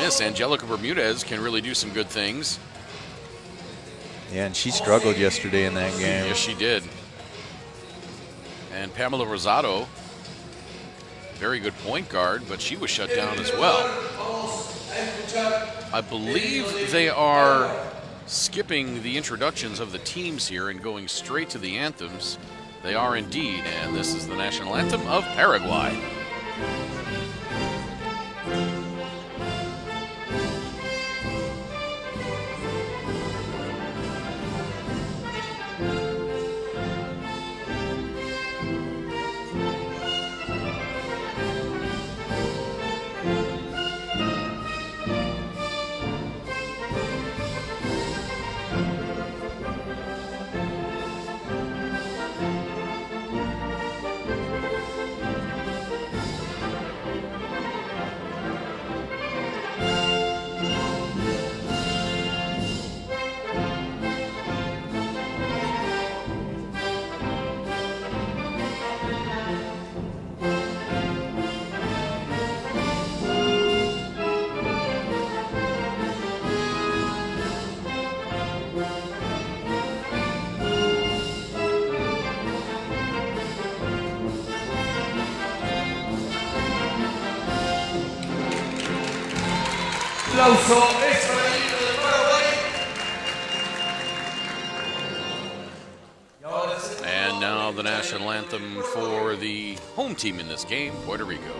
this. Angelica Bermudez can really do some good things. Yeah, and she struggled yesterday in that game. Yes, she did. And Pamela Rosado, very good point guard, but she was shut down as well. I believe they are skipping the introductions of the teams here and going straight to the anthems. They are indeed, and this is the national anthem of Paraguay. And now the national anthem for the home team in this game, Puerto Rico.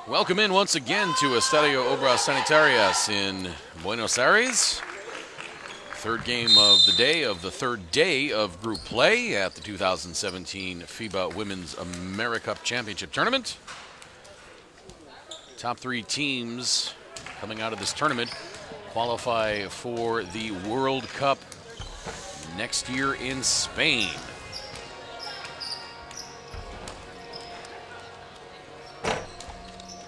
Welcome in once again to Estadio Obras Sanitarias in Buenos Aires. Third game of the day of the third day of group play at the 2017 FIBA Women's AmeriCup Championship Tournament. Top three teams coming out of this tournament qualify for the World Cup next year in Spain.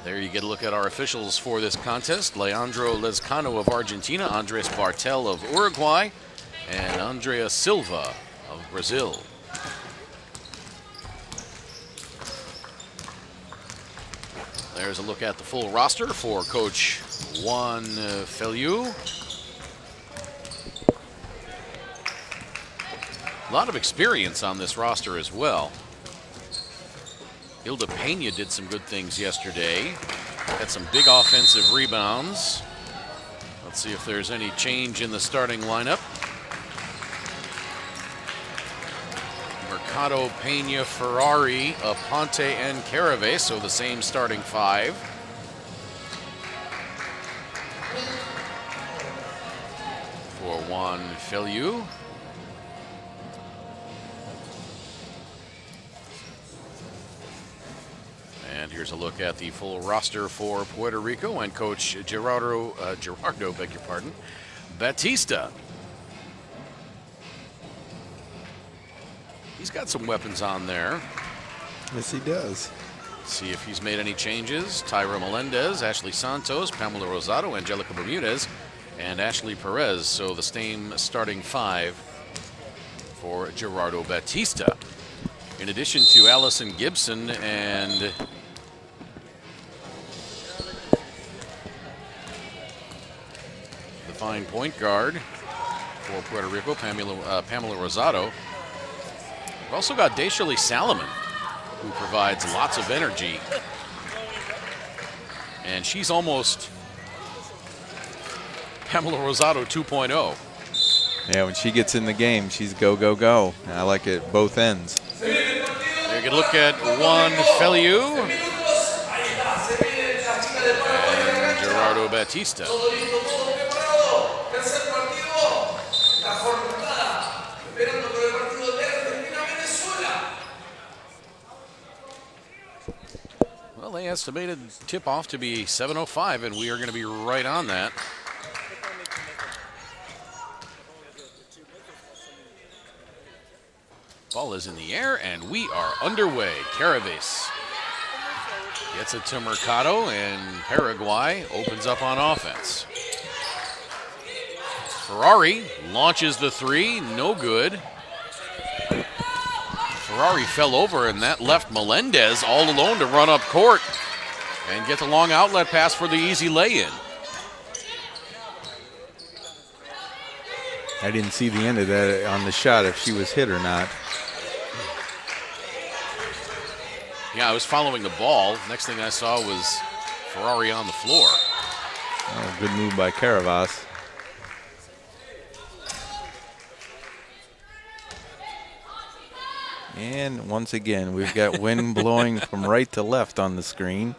There you get a look at our officials for this contest. Leandro Lezcano of Argentina, Andres Bartel of Uruguay, and Andrea Silva of Brazil. There's a look at the full roster for Coach Juan Feliu. A lot of experience on this roster as well. Hilda Pena did some good things yesterday. Had some big offensive rebounds. Let's see if there's any change in the starting lineup. Mercado, Pena, Ferrari, Aponte, and Carave, so the same starting five. For Juan Feliu. And here's a look at the full roster for Puerto Rico and Coach Gerardo, beg your pardon, Batista. He's got some weapons on there. Yes, he does. See if he's made any changes. Tyra Melendez, Ashley Santos, Pamela Rosado, Angelica Bermudez, and Ashley Perez. So the same starting five for Gerardo Batista. In addition to Allison Gibson and the fine point guard for Puerto Rico, Pamela Rosado. We've also got Deshalee Salomon, who provides lots of energy. And she's almost Pamela Rosado 2.0. Yeah, when she gets in the game, she's go, go, go. I like it both ends. You can look at Juan Feliu and Gerardo Batista. Well, they estimated tip-off to be 7:05, and we are going to be right on that. Ball is in the air, and we are underway. Caraves gets it to Mercado, and Paraguay opens up on offense. Ferrari launches the three, no good. Ferrari fell over, and that left Melendez all alone to run up court and get the long outlet pass for the easy lay-in. I didn't see the end of that on the shot, if she was hit or not. Yeah, I was following the ball. Next thing I saw was Ferrari on the floor. Oh, good move by Caravas. And once again, we've got wind blowing from right to left on the screen.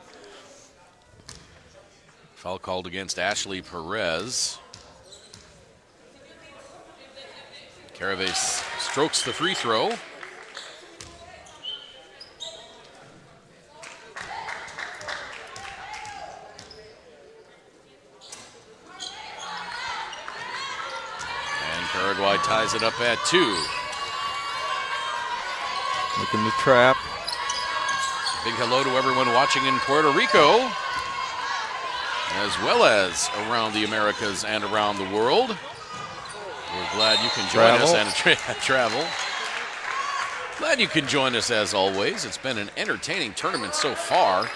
Foul called against Ashley Perez. Caraves strokes the free throw. And Paraguay ties it up at 2. Looking to trap. Big hello to everyone watching in Puerto Rico, as well as around the Americas and around the world. We're glad you can join us and travel. Glad you can join us as always. It's been an entertaining tournament so far.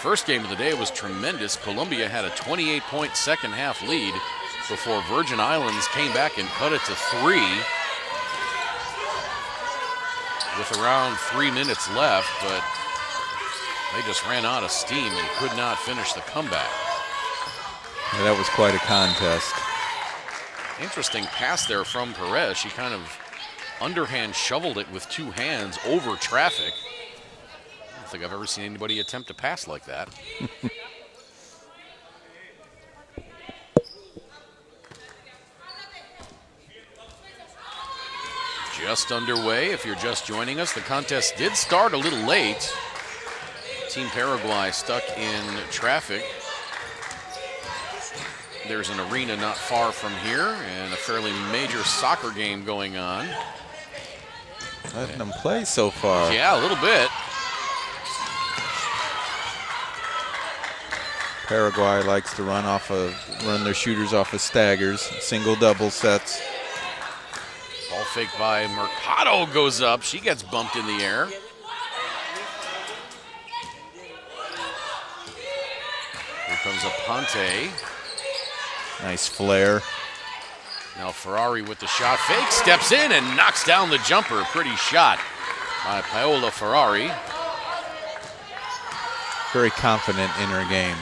First game of the day was tremendous. Colombia had a 28-point second half lead before Virgin Islands came back and cut it to 3 with around 3 minutes left, but they just ran out of steam and could not finish the comeback. Yeah, that was quite a contest. Interesting pass there from Perez. She kind of underhand shoveled it with 2 hands over traffic. I don't think I've ever seen anybody attempt to pass like that. Just underway. If you're just joining us, the contest did start a little late. Team Paraguay stuck in traffic. There's an arena not far from here and a fairly major soccer game going on. Letting them play so far. Yeah, a little bit. Paraguay likes to run their shooters off of staggers, single double sets. Ball fake by Mercado goes up. She gets bumped in the air. Here comes Aponte. Nice flare. Now Ferrari with the shot fake, steps in and knocks down the jumper. Pretty shot by Paola Ferrari. Very confident in her game.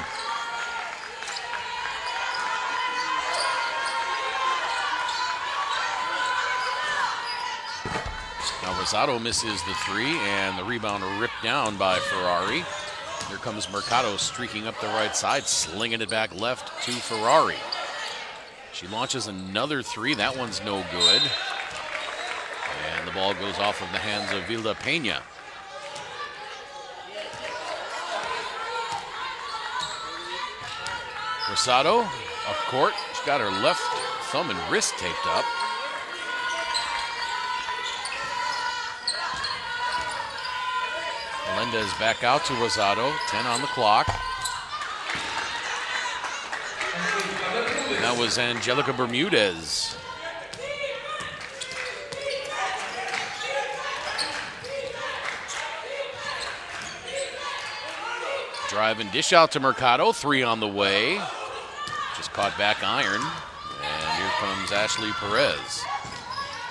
Now Rosado misses the 3 and the rebound ripped down by Ferrari. Here comes Mercado streaking up the right side, slinging it back left to Ferrari. She launches another 3. That one's no good. And the ball goes off of the hands of Vilda Peña. Rosado up court. She's got her left thumb and wrist taped up. Melendez back out to Rosado. 10 on the clock. And that was Angelica Bermudez. Drive and dish out to Mercado. 3 on the way. Just caught back iron. And here comes Ashley Perez.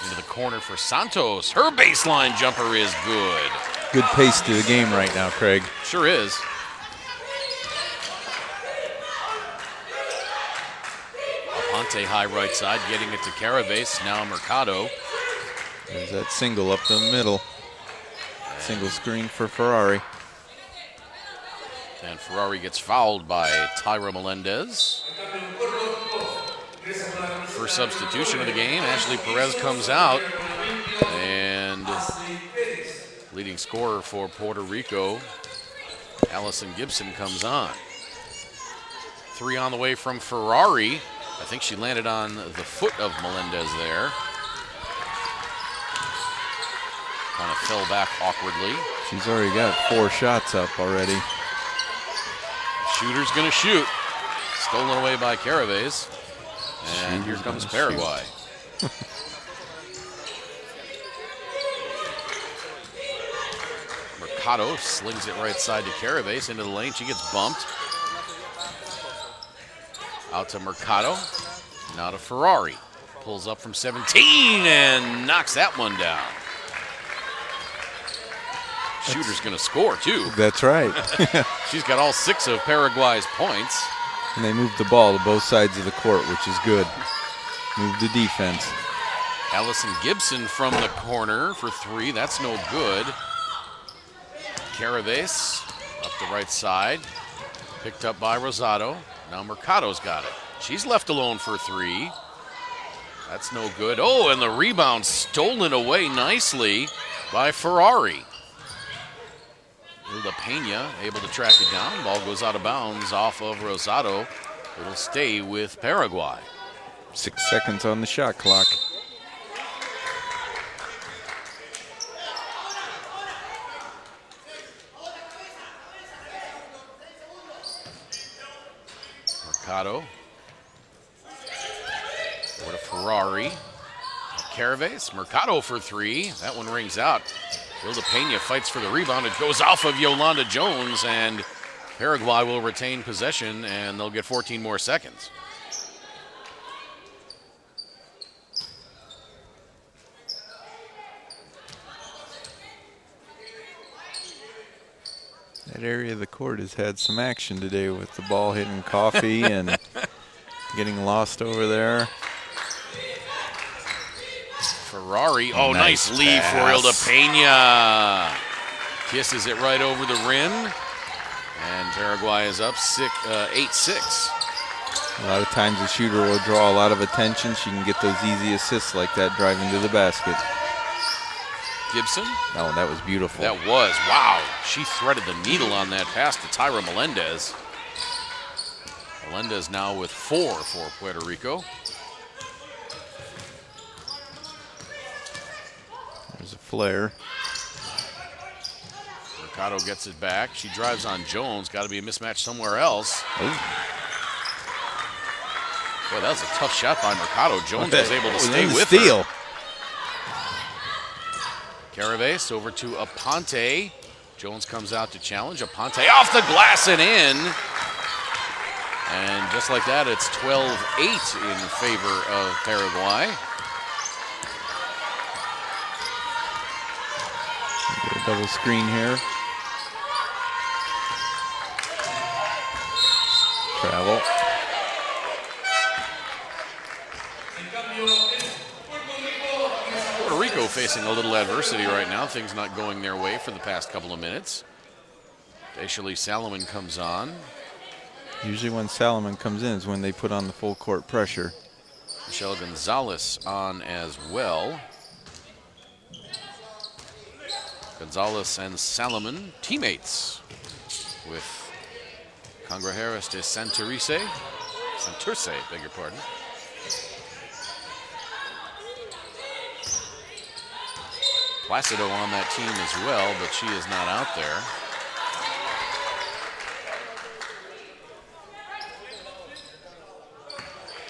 Into the corner for Santos. Her baseline jumper is good. Good pace to the game right now, Craig. Sure is. Aponte high right side, getting it to Caravase. Now Mercado. There's that single up the middle. Single screen for Ferrari. And Ferrari gets fouled by Tyra Melendez. First substitution of the game. Ashley Perez comes out. And leading scorer for Puerto Rico, Allison Gibson, comes on. 3 on the way from Ferrari. I think she landed on the foot of Melendez there. Kind of fell back awkwardly. She's already got 4 shots up already. Shooter's going to shoot. Stolen away by Caravase. And here comes Paraguay. Mercado slings it right side to Caravase into the lane. She gets bumped. Out to Mercado. Now to Ferrari. Pulls up from 17 and knocks that one down. Shooter's going to score, too. That's right. She's got all 6 of Paraguay's points. And they moved the ball to both sides of the court, which is good. Move the defense. Allison Gibson from the corner for 3. That's no good. Caravase up the right side. Picked up by Rosado. Now Mercado's got it. She's left alone for 3. That's no good. Oh, and the rebound stolen away nicely by Ferrari. Hilda Pena able to track it down. Ball goes out of bounds off of Rosado. It'll stay with Paraguay. 6 seconds on the shot clock. Mercado. Over to Ferrari. Caravase. Mercado for 3. That one rings out. Hilda Pena fights for the rebound. It goes off of Yolanda Jones, and Paraguay will retain possession, and they'll get 14 more seconds. That area of the court has had some action today with the ball hitting coffee and getting lost over there. Ferrari, oh, nice lead for Hilda Pena. Kisses it right over the rim. And Paraguay is up 8-6. A lot of times the shooter will draw a lot of attention. She can get those easy assists like that driving to the basket. Gibson. Oh, that was beautiful. That was, wow. She threaded the needle on that pass to Tyra Melendez. Melendez now with 4 for Puerto Rico. There's a flare. Mercado gets it back. She drives on Jones. Got to be a mismatch somewhere else. Oh. Boy, that was a tough shot by Mercado. Jones was able to stay with steal. her. Caravase over to Aponte. Jones comes out to challenge. Aponte off the glass and in. And just like that, it's 12-8 in favor of Paraguay. Get a double screen here. Travel. Puerto Rico facing a little adversity right now. Things not going their way for the past couple of minutes. Ashley Salomon comes on. Usually when Salomon comes in is when they put on the full court pressure. Michelle Gonzalez on as well. Gonzalez and Salomon, teammates with Congrejeras de Santurce, beg your pardon. Placido on that team as well, but she is not out there.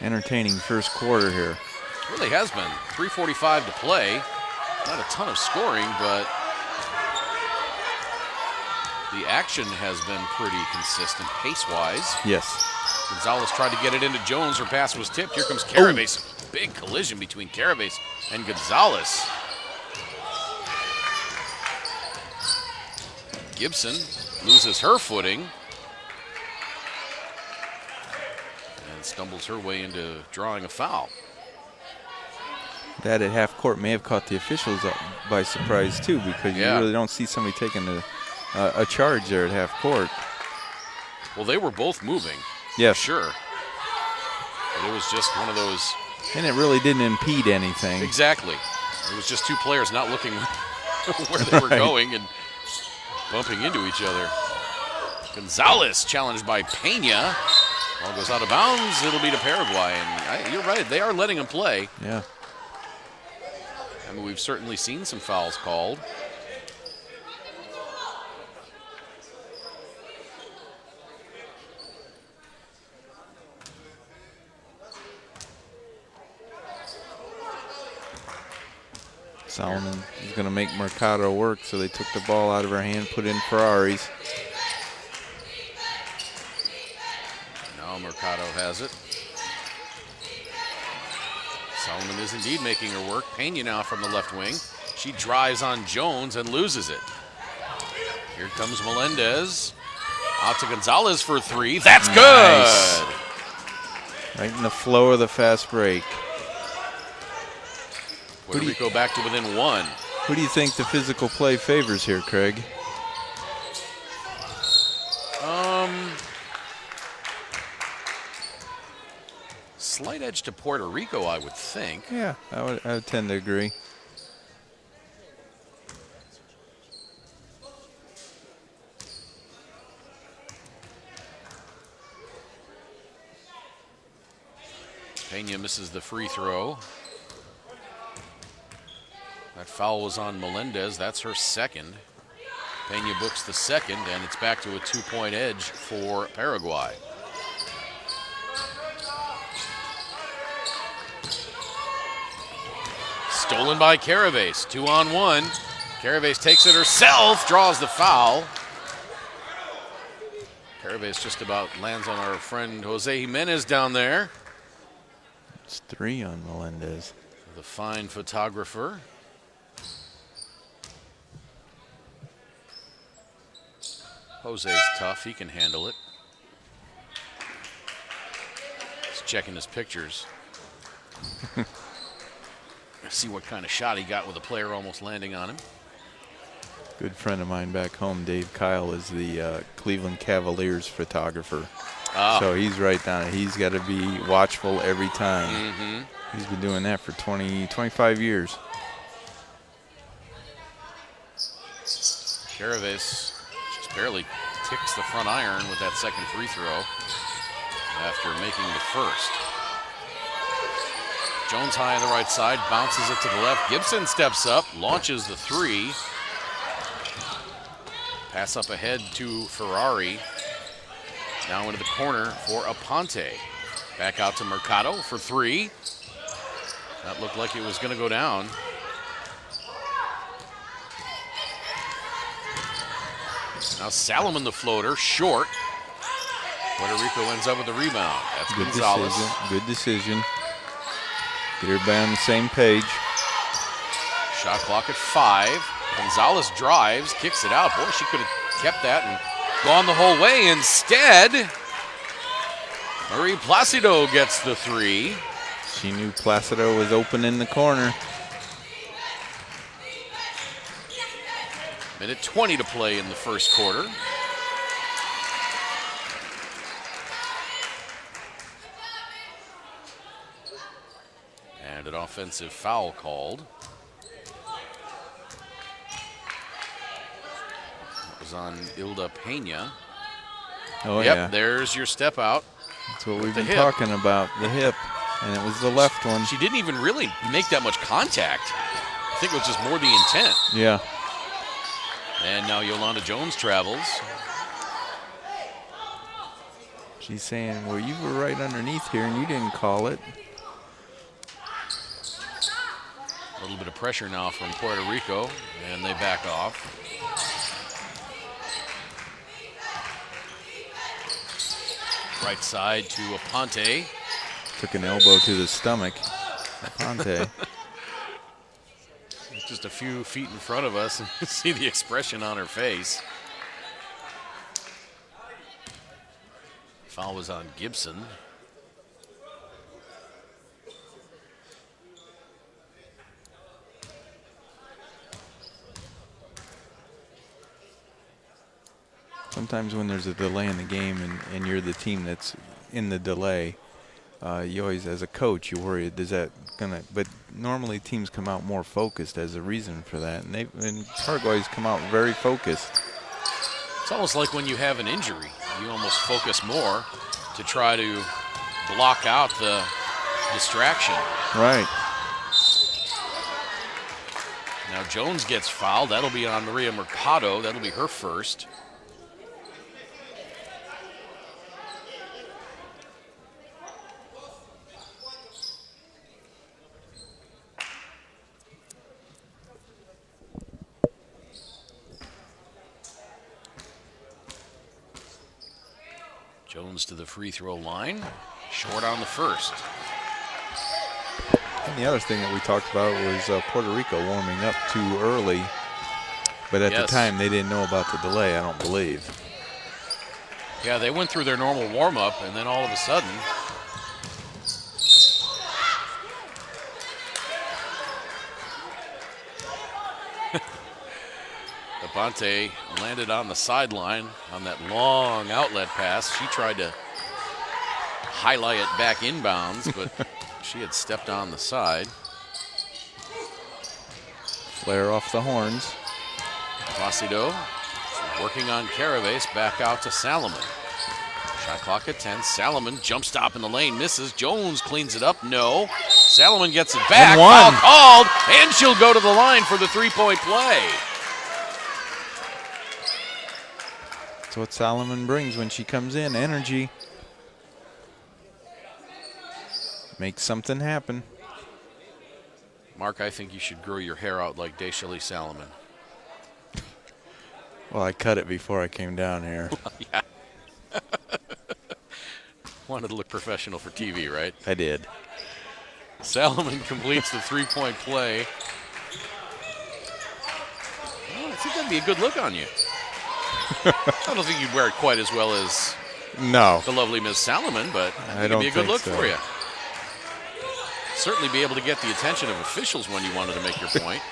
Entertaining first quarter here. Really has been. 3:45 to play. Not a ton of scoring, but the action has been pretty consistent pace-wise. Yes. Gonzalez tried to get it into Jones. Her pass was tipped. Here comes Carabas. Big collision between Carabas and Gonzalez. Gibson loses her footing and stumbles her way into drawing a foul. That at half court may have caught the officials up by surprise too, because you really don't see somebody taking a charge there at half court. Well, they were both moving. Yes. Sure. But it was just one of those. And it really didn't impede anything. Exactly. It was just two players not looking where they were going and bumping into each other. Gonzalez challenged by Pena. Ball goes out of bounds. It'll be to Paraguay. And you're right. They are letting him play. Yeah. I mean, we've certainly seen some fouls called. Solomon is going to make Mercado work, so they took the ball out of her hand, put in Ferraris. Now Mercado has it. Solomon is indeed making her work. Pena now from the left wing. She drives on Jones and loses it. Here comes Melendez. Out to Gonzalez for three. That's good. Nice. Right in the flow of the fast break. Puerto Rico back to within one. Who do you think the physical play favors here, Craig? Slight edge to Puerto Rico, I would think. Yeah, I would tend to agree. Pena misses the free throw. That foul was on Melendez. That's her second. Pena books the second, and it's back to a two-point edge for Paraguay. Stolen by Carabas. 2-on-1. Carabas takes it herself, draws the foul. Carabas just about lands on our friend Jose Jimenez down there. It's 3 on Melendez. The fine photographer. Jose's tough. He can handle it. He's checking his pictures. See what kind of shot he got with a player almost landing on him. Good friend of mine back home, Dave Kyle, is the Cleveland Cavaliers photographer. So he's right down it. He's got to be watchful every time. He's been doing that for 25 years. Carabas just barely ticks the front iron with that second free throw after making the first. Jones high on the right side, bounces it to the left. Gibson steps up, launches the three. Pass up ahead to Ferrari. Now into the corner for Aponte. Back out to Mercado for three. That looked like it was going to go down. Now Salomon the floater, short. Puerto Rico ends up with the rebound. That's Good Gonzalez. decision. Good decision. Get everybody on the same page. Shot clock at 5. Gonzalez drives, kicks it out. Boy, she could have kept that and gone the whole way. Instead, Marie Placido gets the three. She knew Placido was open in the corner. Minute 20 to play in the first quarter. And an offensive foul called. It was on Ilda Pena. Oh, Yep, yeah. there's your step out. That's what we've the been hip. talking about, the hip. And it was the left one. She didn't even really make that much contact. I think it was just more the intent. Yeah. And now Yolanda Jones travels. She's saying, well, you were right underneath here and you didn't call it. A little bit of pressure now from Puerto Rico, and they back off. Right side to Aponte. Took an elbow to the stomach. Aponte. Just a few feet in front of us, and you see the expression on her face. Foul was on Gibson. Sometimes when there's a delay in the game and you're the team that's in the delay, you always, as a coach, you worry, is that gonna, but normally teams come out more focused as a reason for that. And Paraguay's come out very focused. It's almost like when you have an injury, you almost focus more to try to block out the distraction. Right. Now Jones gets fouled. That'll be on Maria Mercado. That'll be her first. Jones to the free throw line. Short on the first. And the other thing that we talked about was Puerto Rico warming up too early. But at the time, they didn't know about the delay, I don't believe. Yeah, they went through their normal warm-up, and then all of a sudden, Aponte landed on the sideline on that long outlet pass. She tried to highlight it back inbounds, but she had stepped on the side. Flare off the horns. Placido working on Caraves, back out to Salomon. Shot clock at 10. Salomon jump stop in the lane, misses. Jones cleans it up, no. Salomon gets it back, foul called, and she'll go to the line for the three-point play. That's what Salomon brings when she comes in, energy. Makes something happen. Mark, I think you should grow your hair out like Deshalee Salomon. Well, I cut it before I came down here. Yeah. Wanted to look professional for TV, right? I did. Salomon completes the three-point play. Well, I think that'd be a good look on you. I don't think you'd wear it quite as well as the lovely Ms. Salomon, but I think it'd be a good look for you. Certainly be able to get the attention of officials when you wanted to make your point.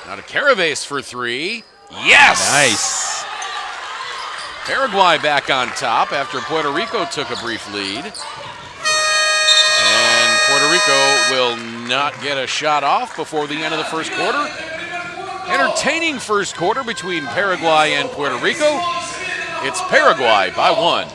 Now to Caraves for three. Yes! Nice. Paraguay back on top after Puerto Rico took a brief lead. And Puerto Rico will not get a shot off before the end of the first quarter. Entertaining first quarter between Paraguay and Puerto Rico. It's Paraguay by 1.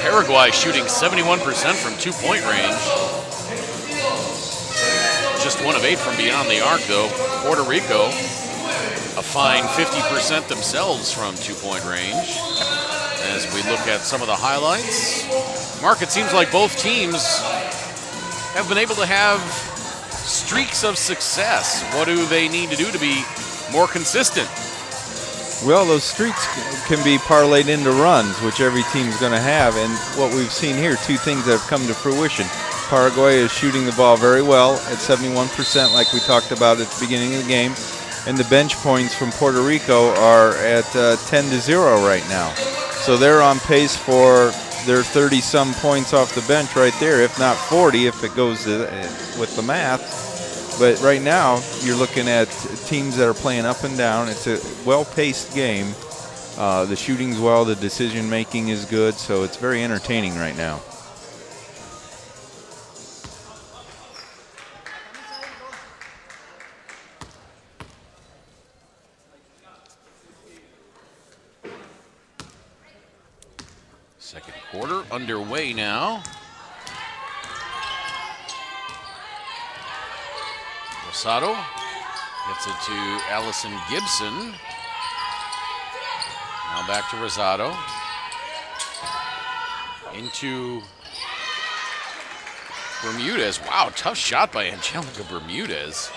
Paraguay shooting 71% from two-point range. Just 1 of 8 from beyond the arc, though. Puerto Rico, a fine 50% themselves from two-point range. As we look at some of the highlights, Mark, it seems like both teams have been able to have streaks of success. What do they need to do to be more consistent? Well, those streaks can be parlayed into runs, which every team's going to have. And what we've seen here, 2 things that have come to fruition. Paraguay is shooting the ball very well at 71%, like we talked about at the beginning of the game. And the bench points from Puerto Rico are at 10-0 right now. So they're on pace for their 30-some points off the bench right there, if not 40, if it goes with the math. But right now, you're looking at teams that are playing up and down. It's a well-paced game. The shooting's well, the decision-making is good, so it's very entertaining right now. Second quarter underway now. Rosado gets it to Allison Gibson. Now back to Rosado. Into Bermudez. Wow, tough shot by Angelica Bermudez.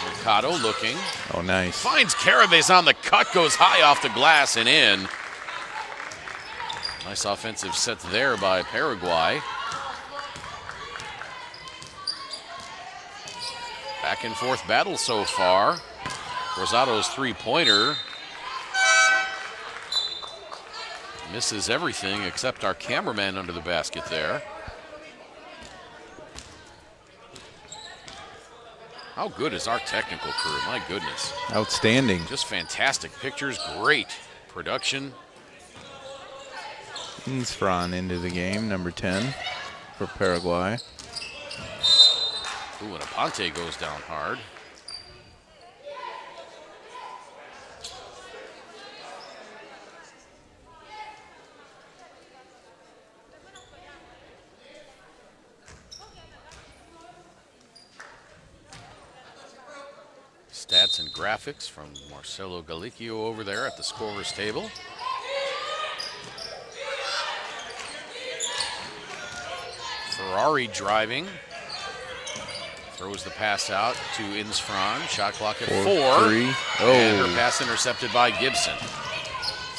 Mercado looking. Oh, nice. Finds Carabez on the cut, goes high off the glass and in. Nice offensive set there by Paraguay. Back and forth battle so far. Rosado's three-pointer misses everything except our cameraman under the basket there. How good is our technical crew? My goodness. Outstanding. Just fantastic pictures, great production. Insfran into the game, number 10 for Paraguay. Ooh, and Aponte goes down hard. Stats and graphics from Marcelo Galicchio over there at the scorer's table. Ferrari driving. Throws the pass out to Insfran. Shot clock at 4. 3. Oh. And her pass intercepted by Gibson.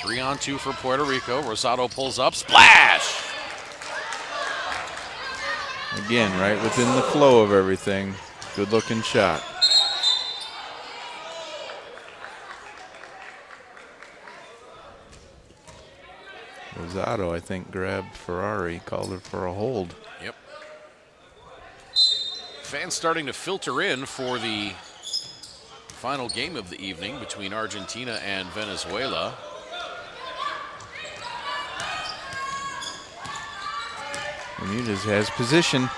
3-on-2 for Puerto Rico. Rosado pulls up. Splash! Again, right within the flow of everything. Good looking shot. Rosado, I think, grabbed Ferrari, called her for a hold. Yep. Fans starting to filter in for the final game of the evening between Argentina and Venezuela. Bermudez has position.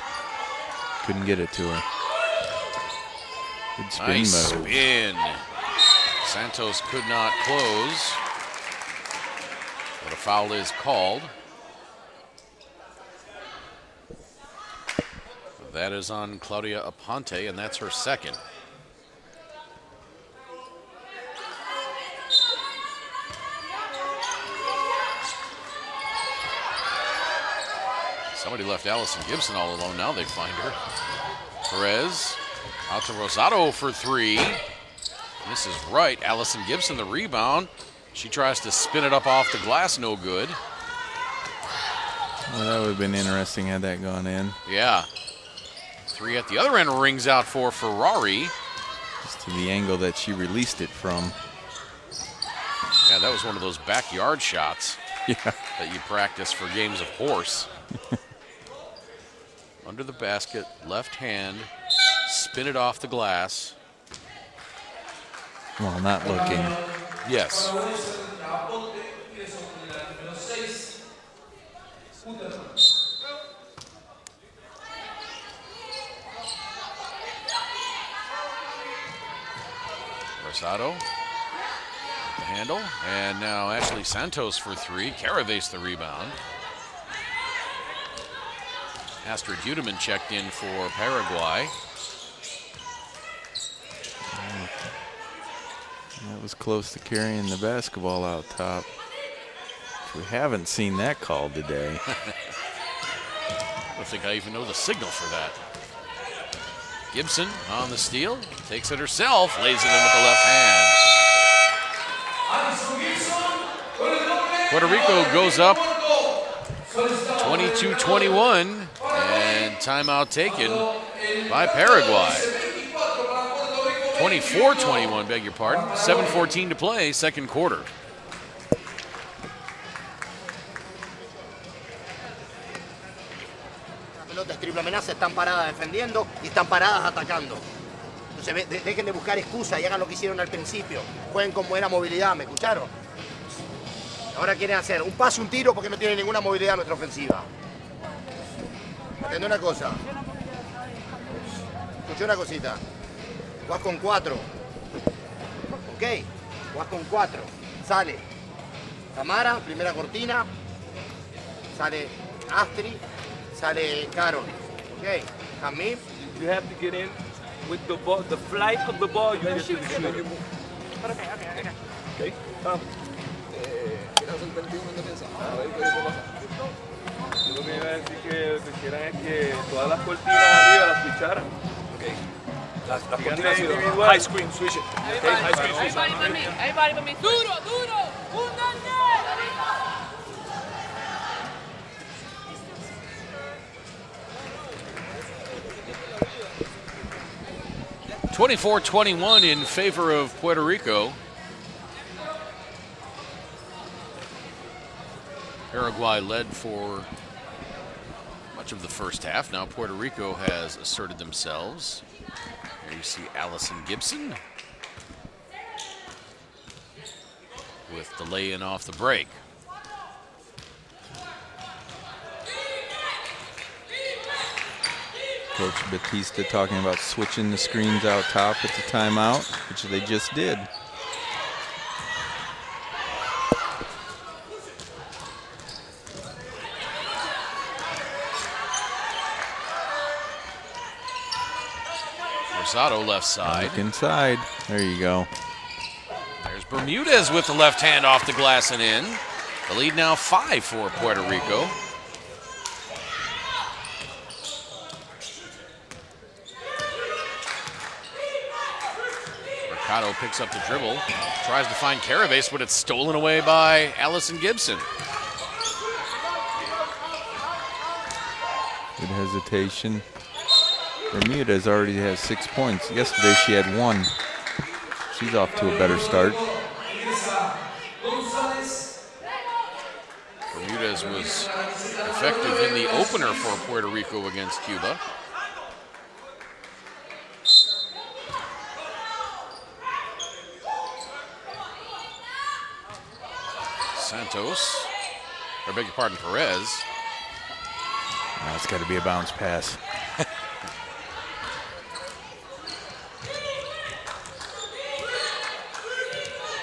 Couldn't get it to her. Good spin Nice move. spin. Santos could not close. But a foul is called. That is on Claudia Aponte, and that's her second. Somebody left Allison Gibson all alone. Now they find her. Perez out to Rosado for 3. This is right. Allison Gibson the rebound. She tries to spin it up off the glass. No good. Well, that would have been interesting had that gone in. Yeah. 3 at the other end rings out for Ferrari. Just to the angle that she released it from. Yeah, that was one of those backyard shots that you practice for games of horse. Under the basket, left hand, spin it off the glass. Well, not looking. Yes. Rosado with the handle, and now Ashley Santos for 3. Caravase the rebound. Astrid Udeman checked in for Paraguay. That was close to carrying the basketball out top. We haven't seen that called today. I don't think I even know the signal for that. Gibson on the steal, takes it herself, lays it in with the left hand. Puerto Rico goes up 22-21, and timeout taken by Paraguay. 24-21, beg your pardon. 7:14 to play, second quarter. pelota es triple amenaza, están paradas defendiendo y están paradas atacando. Entonces dejen de buscar excusas y hagan lo que hicieron al principio. Jueguen con buena movilidad, ¿me escucharon? Ahora quieren hacer un pase, un tiro porque no tienen ninguna movilidad nuestra ofensiva. Entiendo una cosa. Escuché una cosita. Jugás con 4. Ok. Jugás con 4. Sale Tamara, primera cortina. Sale Astrid. Sale Carol. Ok. Jamil. You have to get in with the ball, the flight of the ball. You have to shoot. Okay. Yo lo que iba a decir que quisieran es que todas las cortinas arriba las switcharan. Okay. Las cortinas individuales. High screen, switch it. Okay, high screen, switch it. Everybody but me. Duro, duro. ¡Únanse! 24-21 in favor of Puerto Rico. Paraguay led for much of the first half. Now Puerto Rico has asserted themselves. Here you see Allison Gibson with the lay-in off the break. Coach Batista talking about switching the screens out top at the timeout, which they just did. Rosado left side. Look inside. There you go. There's Bermudez with the left hand off the glass and in. The lead now 5 for Puerto Rico. Mercado picks up the dribble, tries to find Carabas, but it's stolen away by Allison Gibson. Good hesitation. Bermudez already has 6 points. Yesterday she had 1. She's off to a better start. Bermudez was effective in the opener for Puerto Rico against Cuba. Santos, or beg your pardon, Perez. That's got to be a bounce pass.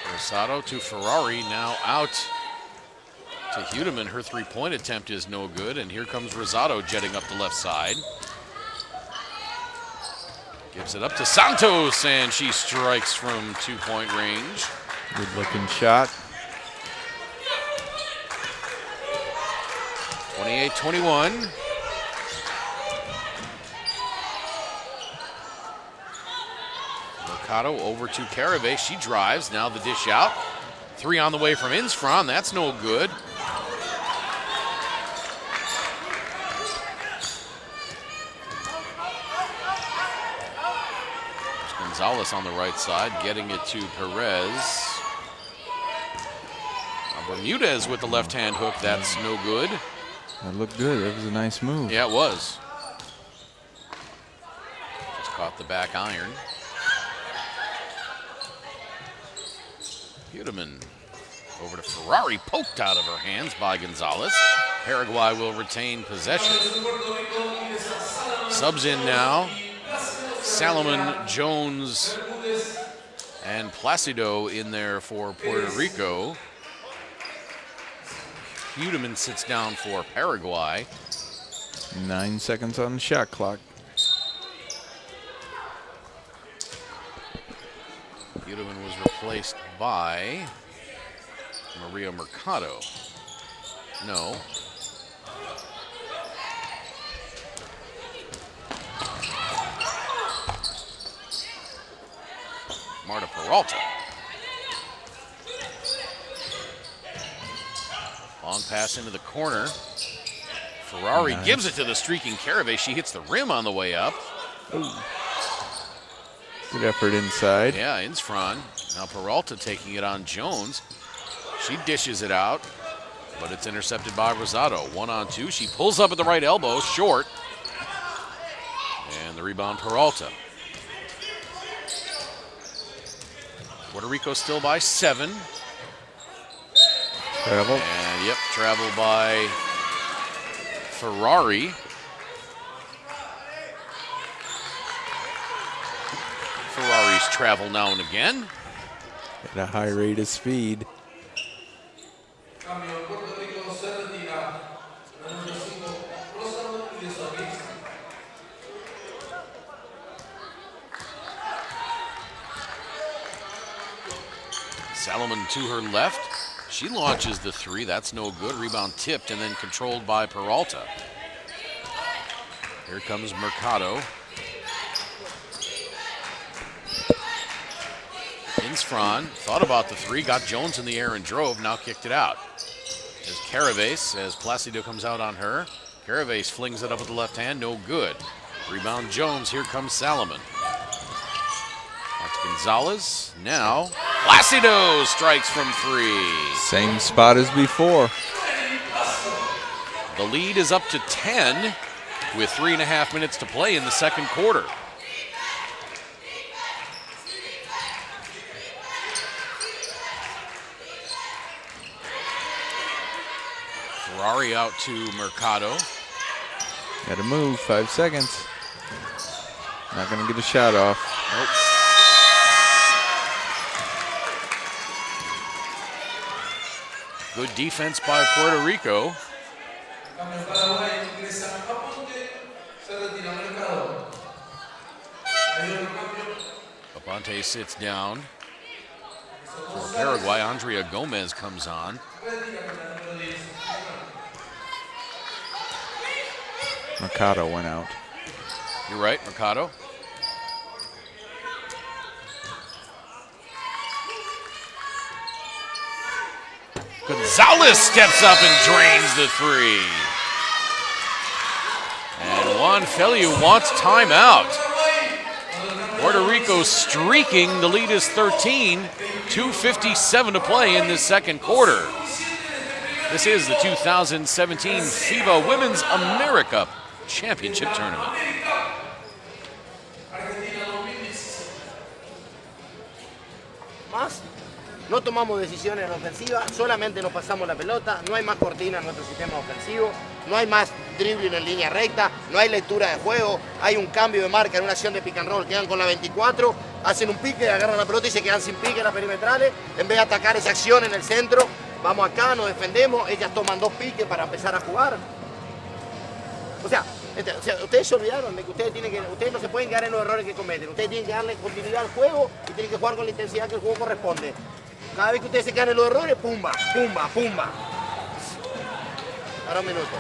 Rosado to Ferrari, now out to Hudeman. Her three-point attempt is no good, and here comes Rosado jetting up the left side. Gives it up to Santos, and she strikes from two-point range. Good-looking shot. 28-21. Mercado over to Carabas. She drives. Now the dish out. 3 on the way from Insfron. That's no good. There's Gonzalez on the right side, getting it to Perez. Bermudez with the left-hand hook. That's no good. That looked good. That was a nice move. Yeah, it was. Just caught the back iron. Hudeman over to Ferrari, poked out of her hands by Gonzalez. Paraguay will retain possession. Subs in now. Salomon, Jones, and Placido in there for Puerto Rico. Hudeman sits down for Paraguay. 9 seconds on the shot clock. Hudeman was replaced by Maria Mercado. No. Marta Peralta. Long pass into the corner. Ferrari gives it to the streaking Carabas. She hits the rim on the way up. Ooh. Good effort inside. Yeah, Insfron. Now Peralta taking it on Jones. She dishes it out, but it's intercepted by Rosado. 1-on-2. She pulls up at the right elbow, short. rebound, Peralta. Puerto Rico still by 7. Travel. And yep, travel by Ferrari. Ferrari's travel now and again. At a high rate of speed. Salomon to her left. She launches the 3. That's no good. Rebound tipped and then controlled by Peralta. Here comes Mercado. Insfran thought about the 3, got Jones in the air and drove, now kicked it out. There's Caravase as Placido comes out on her. Caravase flings it up with the left hand, no good. Rebound Jones, here comes Salomon. That's Gonzalez, now Placido strikes from 3. Same spot as before. The lead is up to 10 with 3.5 minutes to play in the second quarter. Ferrari out to Mercado. Got to move, 5 seconds. Not going to get a shot off. Nope. Good defense by Puerto Rico. Aponte sits down. For Paraguay, Andrea Gomez comes on. Mercado went out. You're right, Mercado. Gonzalez steps up and drains the 3. And Juan Feliu wants timeout. Puerto Rico streaking. The lead is 13. 2:57 to play in this second quarter. This is the 2017 FIBA Women's AmeriCup Championship Tournament. Más, no tomamos decisiones en ofensiva, solamente nos pasamos la pelota, no hay más cortina en nuestro sistema ofensivo, no hay más dribbling en línea recta, no hay lectura de juego, hay un cambio de marca en una acción de pick and roll, quedan con la 24, hacen un pique, agarran la pelota y se quedan sin pique en las perimetrales, en vez de atacar esa acción en el centro, vamos acá, nos defendemos, ellas toman 2 piques para empezar a jugar. O sea, ustedes se olvidaron de que ustedes no se pueden quedar en los errores que cometen. Ustedes tienen que darle continuidad al juego y tienen que jugar con la intensidad que el juego corresponde. Cada vez que ustedes se quedan en los errores, pumba, pumba, pumba. Ahora un minuto.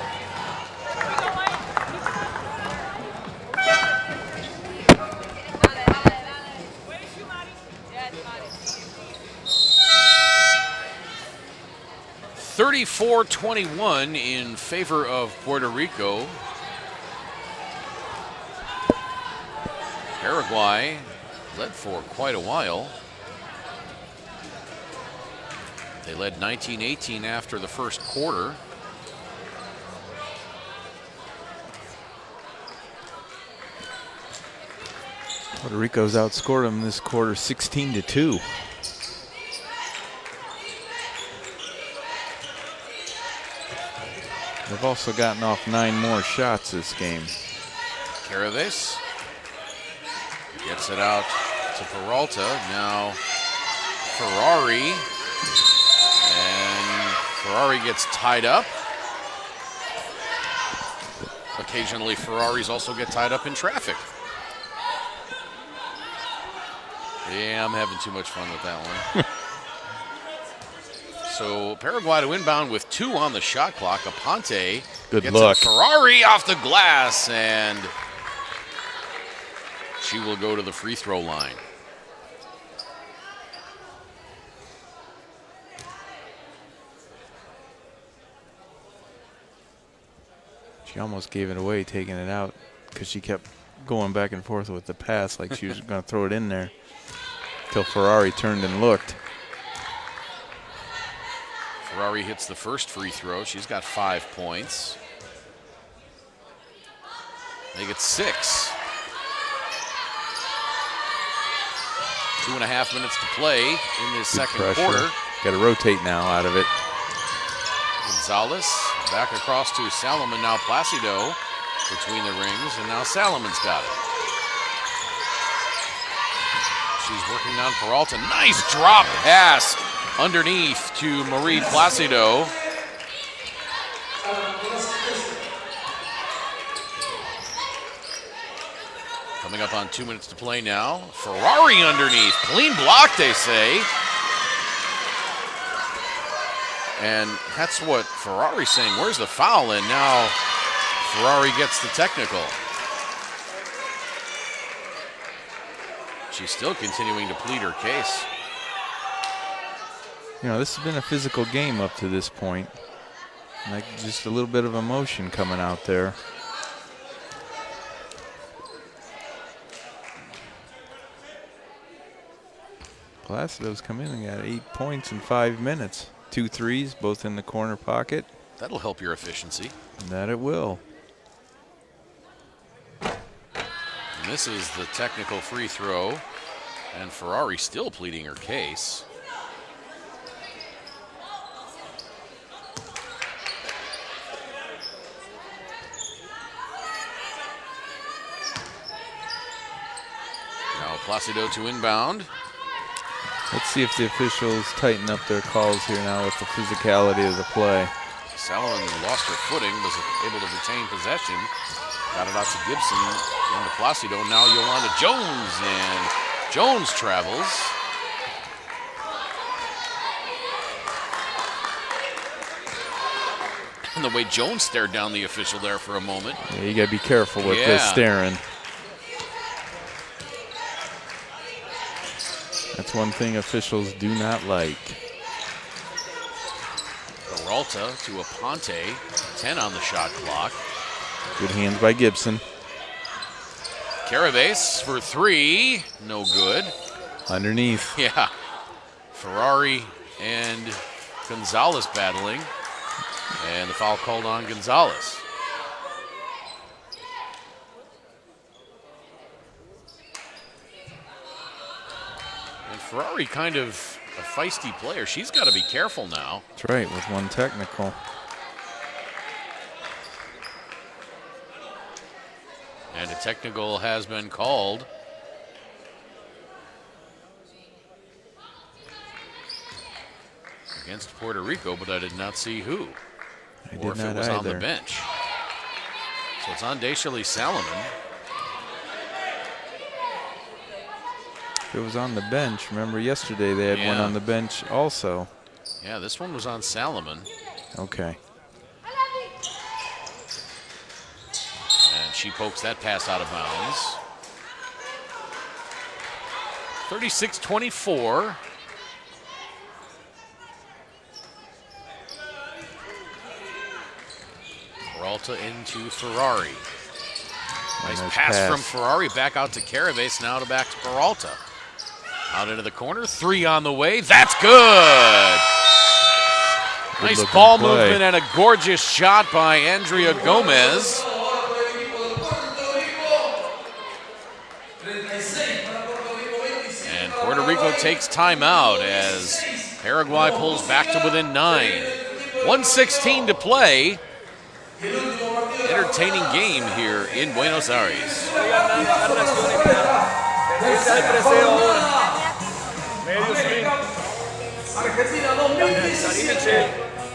34-21 in favor of Puerto Rico. Paraguay led for quite a while. They led 19-18 after the first quarter. Puerto Rico's outscored them this quarter 16-2. They've also gotten off 9 more shots this game. Caravase gets it out to Peralta. Now Ferrari. And Ferrari gets tied up. Occasionally Ferraris also get tied up in traffic. Yeah, I'm having too much fun with that one. So Paraguay to inbound with 2 on the shot clock. Aponte gets a Ferrari off the glass, and she will go to the free throw line. She almost gave it away, taking it out, because she kept going back and forth with the pass like she was going to throw it in there until Ferrari turned and looked. Ferrari hits the first free throw. She's got 5 points. Make it 6. 2.5 minutes to play in this Good second pressure. quarter. Got to rotate now out of it. Gonzalez back across to Salomon. Now Placido between the rings, and now Salomon's got it. She's working on Peralta. Nice drop pass underneath to Marie Placido. Coming up on 2 minutes to play now. Ferrari underneath. Clean block, they say. And that's what Ferrari's saying. Where's the foul? And now Ferrari gets the technical. She's still continuing to plead her case. You know, this has been a physical game up to this point. Like just a little bit of emotion coming out there. Placido's come in and got 8 points in 5 minutes. 2 threes, both in the corner pocket. That'll help your efficiency. That it will. And this is the technical free throw. And Ferrari still pleading her case. Now Placido to inbound. Let's see if the officials tighten up their calls here now with the physicality of the play. Salomon lost her footing, was able to retain possession. Got it out to Gibson into Placido. Now Yolanda Jones, and Jones travels. And the way Jones stared down the official there for a moment. Yeah, you got to be careful with this staring. That's one thing officials do not like. Peralta to Aponte, 10 on the shot clock. Good hands by Gibson. Carabas for 3, no good. Underneath. Yeah, Ferrari and Gonzalez battling, and the foul called on Gonzalez. And Ferrari kind of a feisty player. She's got to be careful now. That's right, with one technical. And a technical has been called. Against Puerto Rico, but I did not see who. Or if it was on the bench. So it's on Deshalee Salomon. If it was on the bench, remember yesterday they had one on the bench also. Yeah, this one was on Salomon. Okay. And she pokes that pass out of bounds. 36-24. Peralta into Ferrari. Nice pass from Ferrari back out to Carabas, now to back to Peralta. Out into the corner, 3 on the way, that's good! Nice ball movement and a gorgeous shot by Andrea Gomez. And Puerto Rico takes timeout as Paraguay pulls back to within 9. 1:16 to play. Entertaining game here in Buenos Aires.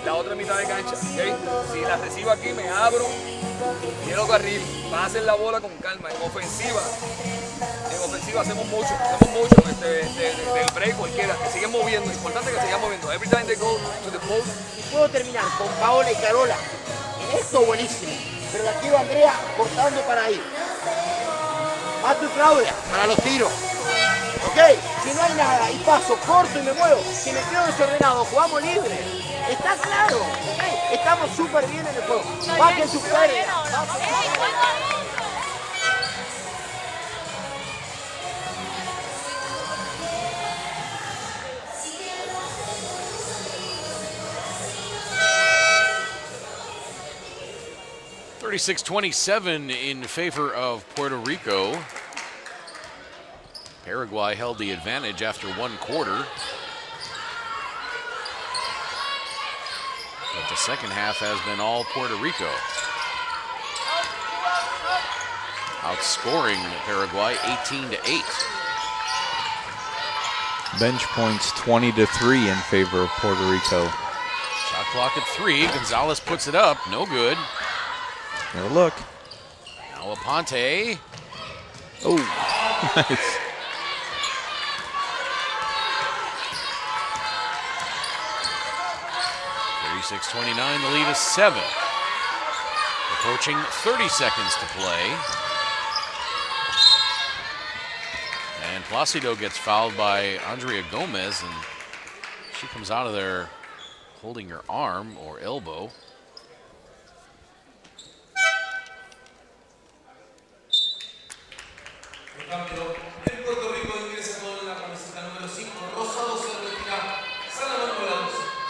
La otra mitad de cancha, ¿okay? Si la recibo aquí me abro, quiero carril, pasen la bola con calma. En ofensiva hacemos mucho del break cualquiera, que siguen moviendo, importante que sigan moviendo. Every time they go to the post. Puedo terminar con Paola y Carola. Esto buenísimo, pero de aquí va Andrea cortando para ahí. Mato y Claudia para los tiros. Ok, si no hay nada y paso, corto y me muevo, si me quedo desordenado, jugamos libre. Está claro, ok, estamos súper bien en el juego. Bajen sus pérdidas. 36-27 in favor of Puerto Rico. Paraguay held the advantage after one quarter. But the second half has been all Puerto Rico. Outscoring Paraguay 18-8. Bench points 20-3 in favor of Puerto Rico. Shot clock at 3. Gonzalez puts it up. No good. Here, look. Now Aponte. Oh, nice. .29, the lead is 7. Approaching 30 seconds to play. And Placido gets fouled by Andrea Gomez, and she comes out of there holding her arm or elbow.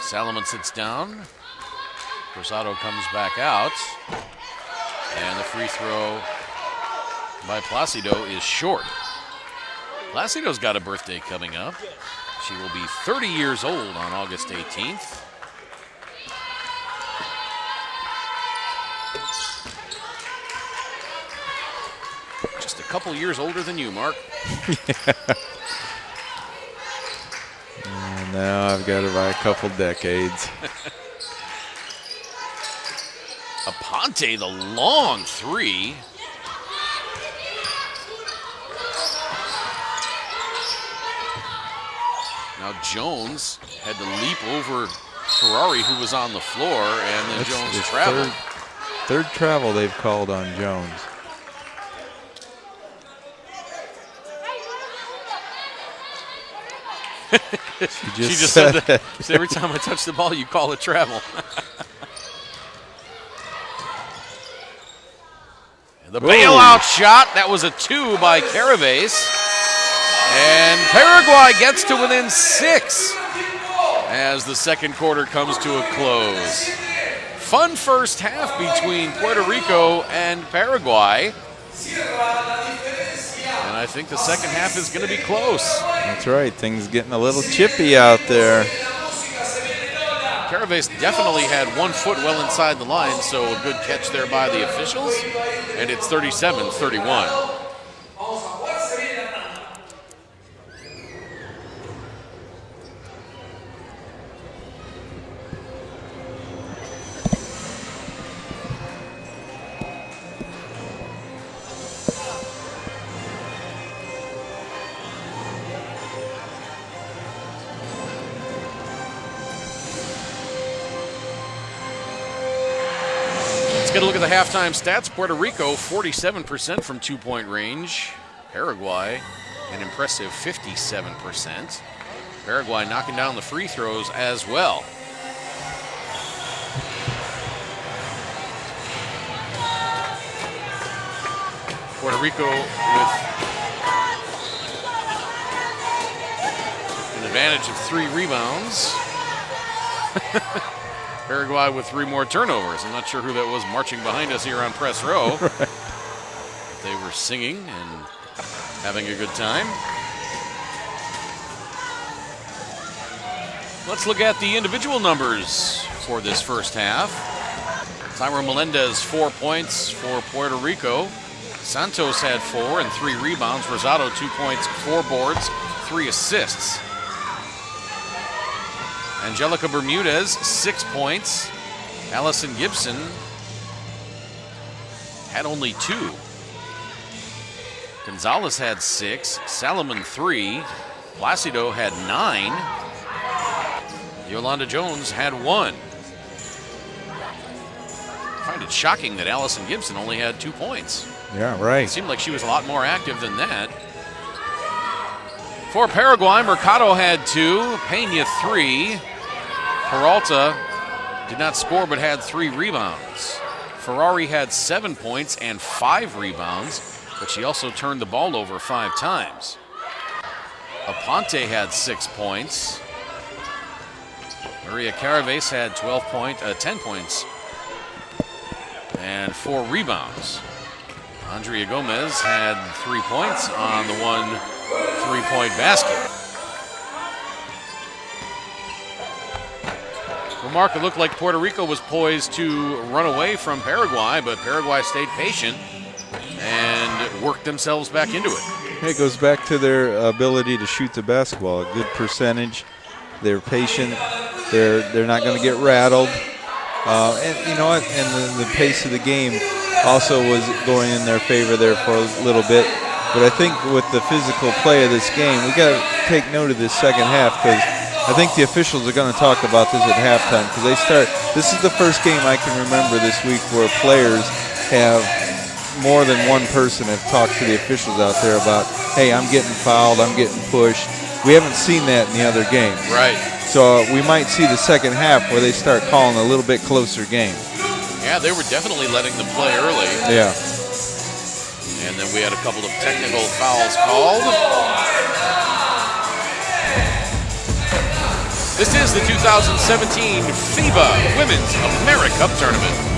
Salomon sits down. Rosado comes back out. And the free throw by Placido is short. Placido's got a birthday coming up. She will be 30 years old on August 18th. Just a couple years older than you, Mark. Yeah. And now I've got her by a couple decades. Aponte, the long three. Now Jones had to leap over Ferrari, who was on the floor, and then Jones traveled. Third travel they've called on Jones. She just said that. So every time I touch the ball, you call it travel. The bailout shot, that was a 2 by Caraves. And Paraguay gets to within 6 as the second quarter comes to a close. Fun first half between Puerto Rico and Paraguay. And I think the second half is going to be close. That's right. Things getting a little chippy out there. Caraves definitely had 1 foot well inside the line, so a good catch there by the officials. And it's 37-31. Let's get a look at the halftime stats. Puerto Rico, 47% from two-point range. Paraguay, an impressive 57%. Paraguay knocking down the free throws as well. Puerto Rico with an advantage of 3 rebounds. Paraguay with 3 more turnovers. I'm not sure who that was marching behind us here on press row. Right. They were singing and having a good time. Let's look at the individual numbers for this first half. Tyra Melendez, 4 points for Puerto Rico. Santos had 4 and 3 rebounds. Rosado, 2 points, 4 boards, 3 assists. Angelica Bermudez, 6 points. Allison Gibson had only 2. Gonzalez had 6. Salomon 3. Placido had 9. Yolanda Jones had 1. I find it shocking that Allison Gibson only had 2 points. Yeah, right. It seemed like she was a lot more active than that. For Paraguay, Mercado had 2. Pena 3. Peralta did not score but had 3 rebounds. Ferrari had 7 points and 5 rebounds, but she also turned the ball over 5 times. Aponte had 6 points. Maria Caraves had 10 points and 4 rebounds. Andrea Gomez had 3 points on the one three-point basket. Well, Mark, it looked like Puerto Rico was poised to run away from Paraguay, but Paraguay stayed patient and worked themselves back into it. It goes back to their ability to shoot the basketball. A good percentage. They're patient. They're not going to get rattled. And you know what? And the pace of the game also was going in their favor there for a little bit. But I think with the physical play of this game, we got to take note of this second half, because I think the officials are going to talk about this at halftime, because this is the first game I can remember this week where players have more than one person have talked to the officials out there about, hey, I'm getting fouled, I'm getting pushed. We haven't seen that in the other games. Right. So we might see the second half where they start calling a little bit closer game. Yeah, they were definitely letting them play early. Yeah. And then we had a couple of technical fouls called. This is the 2017 FIBA Women's AmeriCup Tournament.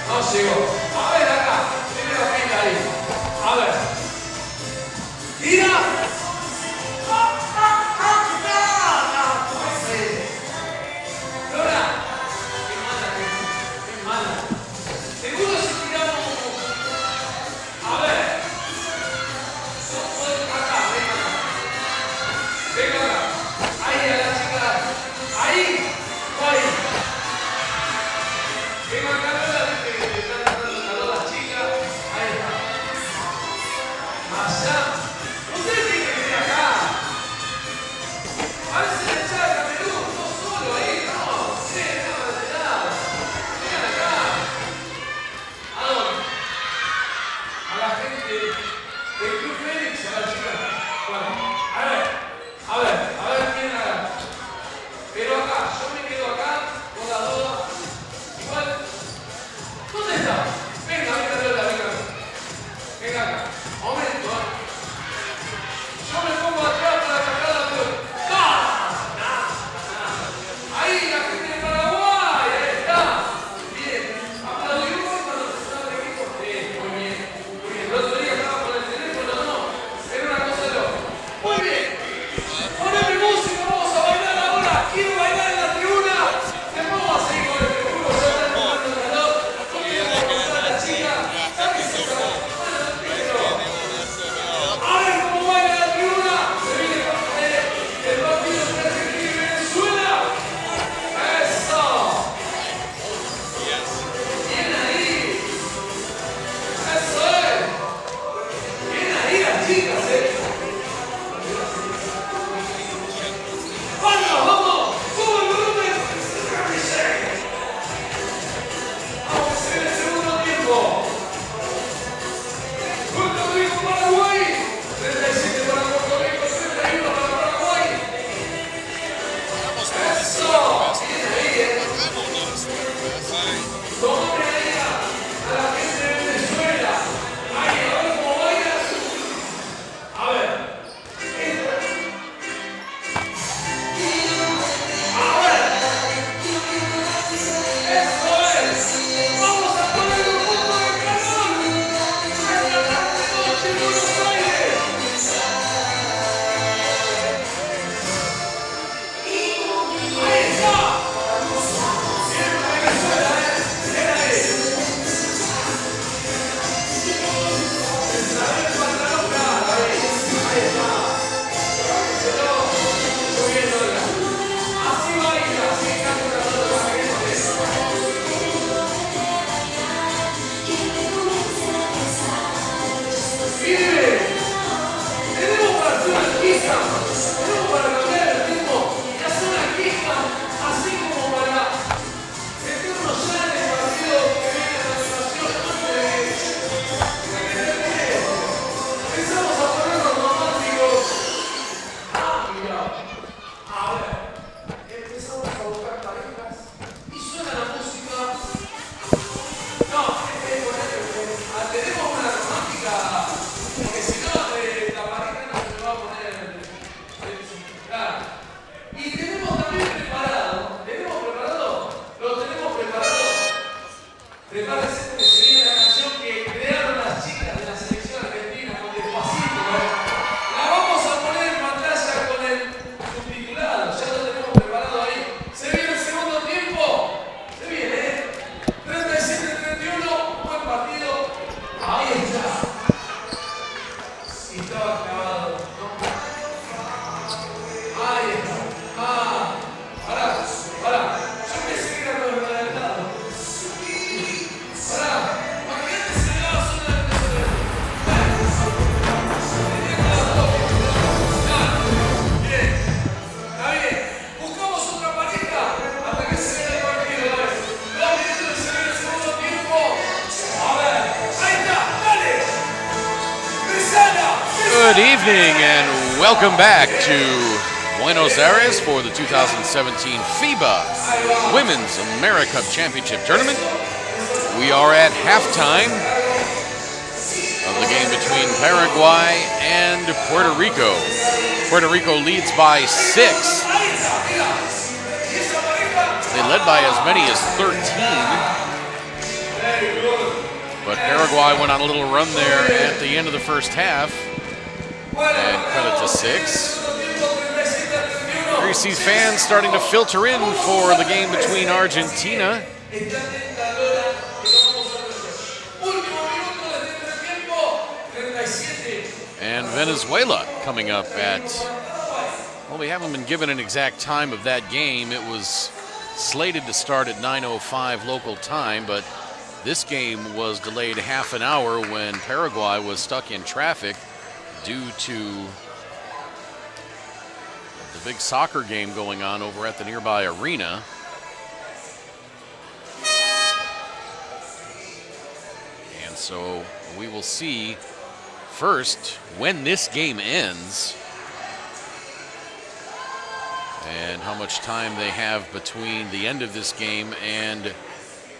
No llegó. A ver acá. Primero venga ahí. A ver. Tira. Flora. Qué mala. Seguro si tiramos. A ver. Acá, venga acá. Venga acá. Ahí a la chica. Ahí. Ahí. Venga acá, Lola. Las chicas. Ahí está. Allá. Usted tiene que venir acá. A ver si le echa el camerún. No solo ahí. No. Sí, no, de lado. Vengan acá. ¿A dónde? A la gente del Club Félix. A la chica. Bueno, a ver quién haga. Pero acá, yo me quedo acá con la duda. Igual, ¿dónde está? Venga, Lola, venga. Venga acá. Momento, Yo me pongo atrás para sacar la pelota. ¡No! Ahí, la gente de Paraguay, ahí está. Bien. Aplaudimos cuando se sale el equipo. Muy bien. Muy bien. El otro día estaba con el teléfono, no. Era una cosa loca. Muy bien. Poneme música, vamos a bailar ahora. Quiero bailar en la tribuna. Después vamos a seguir con el juego. Ya están jugando el reloj. No quiero preguntar a la chica. Sáquese esa. A ver cómo baila la tribuna. Se viene el partido entre Argentina y Venezuela. Eso. Bien ahí. Eso es. Bien ahí las chicas, ¡Vamos, vamos! ¡Sube el volumen! ¡Vamos a hacer el segundo tiempo! Puerto Rico, Paraguay. 37 para Puerto Rico, 31 para Paraguay. ¡Eso! Bien ahí, Tome ahí a la gente de Venezuela. Ahí, a ver cómo baila. A ver. ¡Eso es! ¡Vamos a poner un punto de calor! ¡Esta noche en Buenos Aires! ¡Ahí está! ¡Bien, Venezuela, ¡Bien ahí! ¡Trae el pantalón claro, ahí! ¡Ahí está! Muy bien, Lola. Así baila, así canta toda la gente. Mire, tenemos para hacer una quija, tenemos para cambiar el ritmo y hacer una quija, así como para meternos ya en el partido que viene a la animación antes de que termine. Empezamos a ponernos románticos. Mira, a ver, empezamos a buscar parejas y suena la música. No, tenemos una romántica. Porque si no, la pareja no se va a poner. Claro. Y tenemos también preparado. Lo tenemos preparado. Prepárense porque se viene la canción que crearon las chicas de la selección argentina con Despacito. La vamos a poner en pantalla con el subtitulado. Ya lo tenemos preparado ahí. Se viene el segundo tiempo. Se viene, 37-31. Buen partido. Ahí está. Y estaba clavado, ¿no? Ahí está. Pará. Yo pensé que era con el adelantado. Pará. Imagínate si le daba solo la Venezuela. Tenía que dar toque. Bien. Está bien. Buscamos otra pareja hasta que se vea el partido. A ver. 2 minutos y se viene el segundo tiempo. A ver. Ahí está. Dale. Grisana. Good evening and welcome back to Buenos Aires for the 2017 FIBA Women's AmeriCup Championship Tournament. We are at halftime of the game between Paraguay and Puerto Rico. Puerto Rico leads by 6. They led by as many as 13. But Paraguay went on a little run there at the end of the first half and cut it to 6. Here you see fans starting to filter in for the game between Argentina and Venezuela coming up at, well, we haven't been given an exact time of that game. It was slated to start at 9:05 local time, but this game was delayed half an hour when Paraguay was stuck in traffic due to the big soccer game going on over at the nearby arena. And so we will see first when this game ends and how much time they have between the end of this game and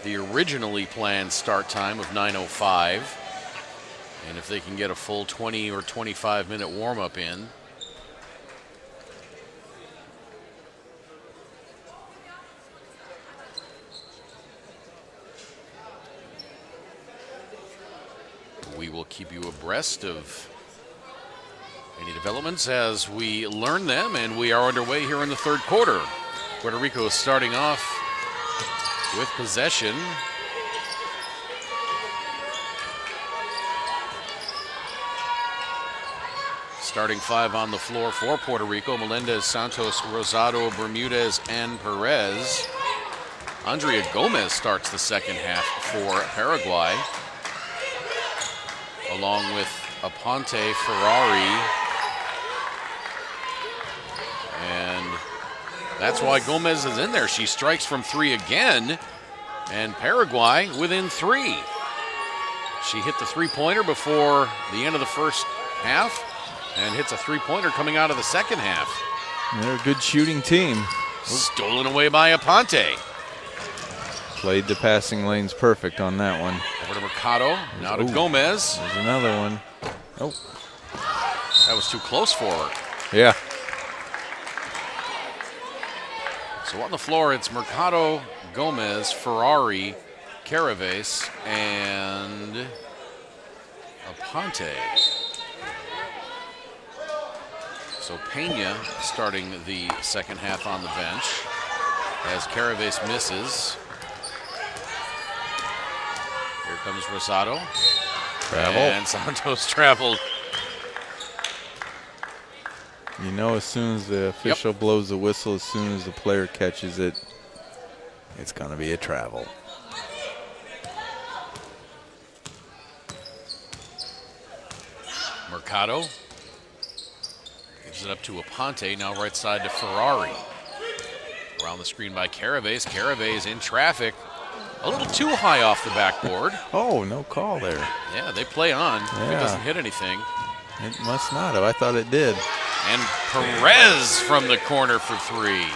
the originally planned start time of 9:05, and if they can get a full 20 or 25-minute warm-up in. We will keep you abreast of any developments as we learn them, and we are underway here in the third quarter. Puerto Rico is starting off with possession. Starting 5 on the floor for Puerto Rico: Melendez, Santos, Rosado, Bermudez, and Perez. Andrea Gomez starts the second half for Paraguay, along with Aponte, Ferrari, and that's why Gomez is in there. She strikes from 3 again, and Paraguay within 3. She hit the 3-pointer before the end of the first half and hits a 3-pointer coming out of the second half. They're a good shooting team. Stolen away by Aponte. Played the passing lanes perfect on that one. Over to Mercado, now to Gomez. There's another one. Oh. That was too close for her. Yeah. So on the floor, it's Mercado, Gomez, Ferrari, Caraves, and Aponte. So Pena starting the second half on the bench as Caraves misses. Here comes Rosado. Travel. And Santos traveled. You know, as soon as the official blows the whistle, as soon as the player catches it, it's going to be a travel. Mercado gives it up to Aponte, now right side to Ferrari. Around the screen by Caraves. Caraves in traffic. A little too high off the backboard. Oh, no call there. Yeah, they play on. If it doesn't hit anything. It must not have. I thought it did. And Perez from the corner for 3.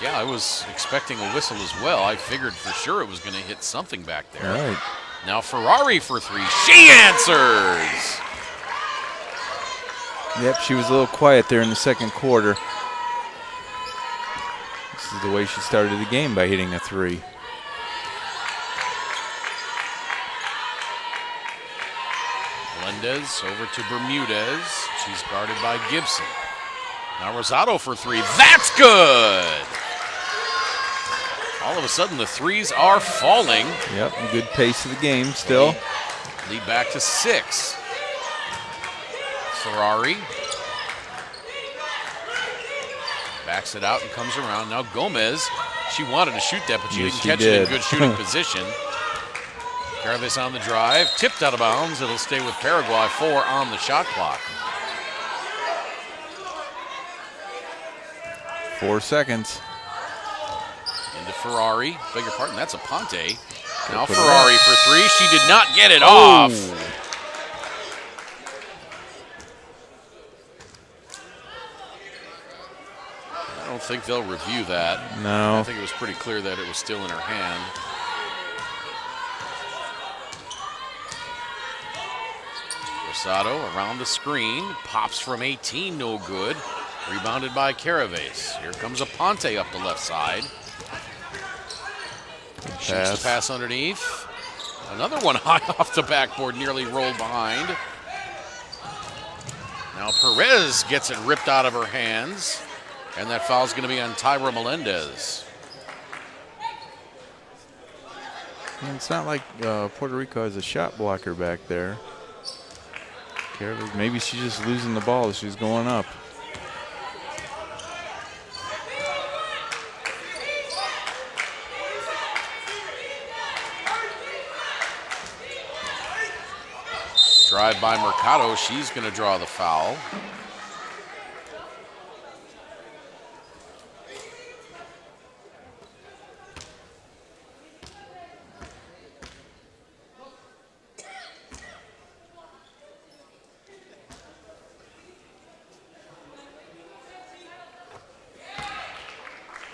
Yeah, I was expecting a whistle as well. I figured for sure it was going to hit something back there. All right. Now Ferrari for 3. She answers! Yep, she was a little quiet there in the second quarter. This is the way she started the game, by hitting a 3. Melendez over to Bermudez. She's guarded by Gibson. Now Rosado for 3. That's good! All of a sudden, the threes are falling. Yep, a good pace of the game still. Lead back to 6. Ferrari backs it out and comes around. Now Gomez, she wanted to shoot that, but she didn't catch it in good shooting position. Caraves on the drive, tipped out of bounds. It'll stay with Paraguay. 4 on the shot clock. 4 seconds. Into Ferrari. Beg your pardon, that's Aponte. Now Ferrari for 3. She did not get it off. I don't think they'll review that. No. I think it was pretty clear that it was still in her hand. Rosado around the screen. Pops from 18, no good. Rebounded by Caraves. Here comes Aponte up the left side. Shoots the pass underneath. Another one high off the backboard, nearly rolled behind. Now Perez gets it ripped out of her hands, and that foul's going to be on Tyra Melendez. And it's not like Puerto Rico has a shot blocker back there. Maybe she's just losing the ball as she's going up. Drive by Mercado, she's going to draw the foul.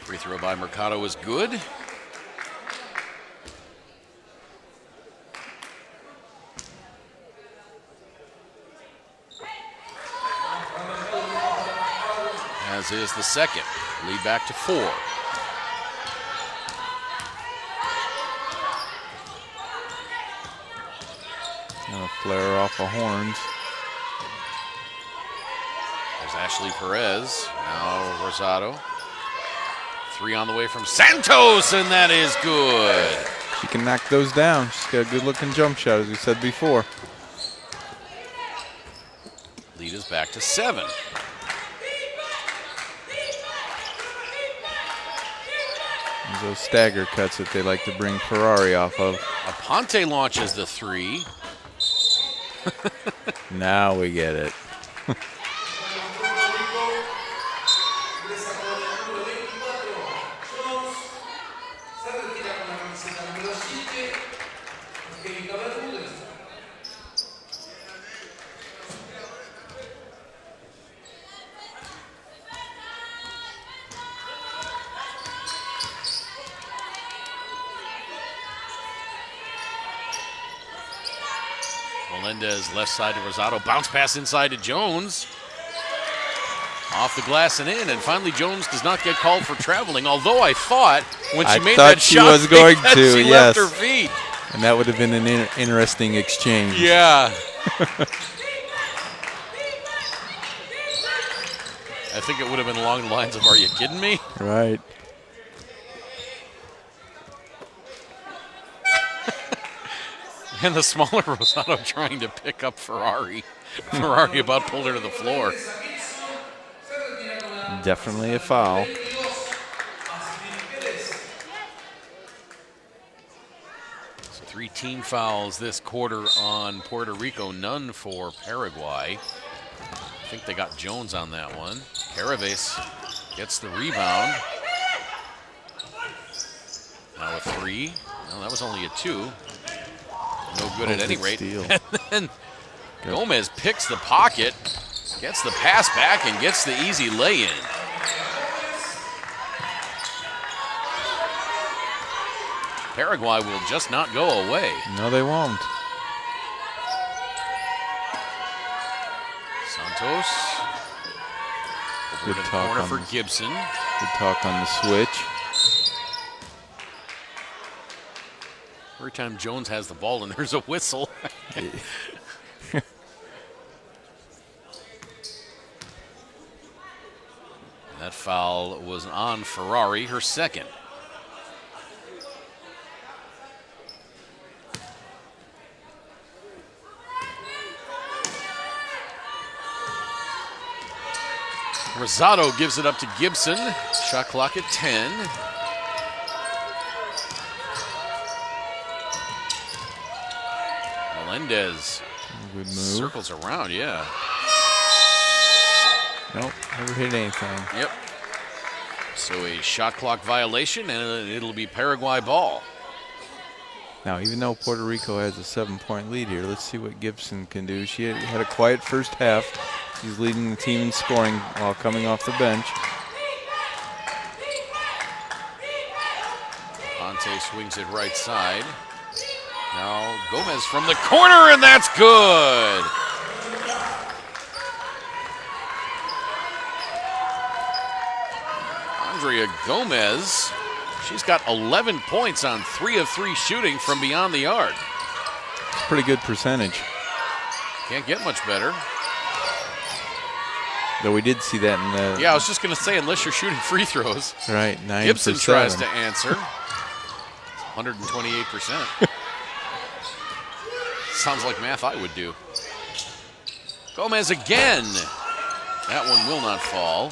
Free throw by Mercado is good. As is the second. Lead back to 4. And a flare off of horns. There's Ashley Perez. Now Rosado. 3 on the way from Santos, and that is good. She can knock those down. She's got a good-looking jump shot, as we said before. Lead is back to 7. There's those stagger cuts that they like to bring Ferrari off of. Aponte launches the 3. Now we get it. Melendez left side to Rosado. Bounce pass inside to Jones. Off the glass and in, and finally Jones does not get called for traveling, although I thought when she made that shot, was going to, she yes. left her feet. And that would have been an interesting exchange. Yeah. I think it would have been along the lines of, are you kidding me? Right. And the smaller Rosado trying to pick up Ferrari. Ferrari about pulled her to the floor. Definitely a foul. So 3 team fouls this quarter on Puerto Rico, none for Paraguay. I think they got Jones on that one. Caraves gets the rebound. Now a 3. No, that was only a 2. No good at any rate. Steal. And then Gomez picks the pocket, gets the pass back, and gets the easy lay-in. Paraguay will just not go away. No, they won't. Santos. Good Over to the talk corner on for this. Gibson. Good talk on the switch. Every time Jones has the ball and there's a whistle. That foul was on Ferrari, her second. Rosado gives it up to Gibson. Shot clock at 10. Melendez Good move. circles around, yeah. Nope, never hit anything. Yep. So a shot clock violation, and it'll be Paraguay ball. Now, even though Puerto Rico has a 7-point lead here, let's see what Gibson can do. She had a quiet first half. She's leading the team in scoring while coming off the bench. Ponte swings it right side. Now Gomez from the corner, and that's good. Andrea Gomez, she's got 11 points on 3 of 3 shooting from beyond the arc. Pretty good percentage. Can't get much better. Though we did see that in the... Yeah, I was just going to say, unless you're shooting free throws. Right, 9 Gibson for 7. tries to answer. 128%. Sounds like math I would do. Gomez again. That one will not fall.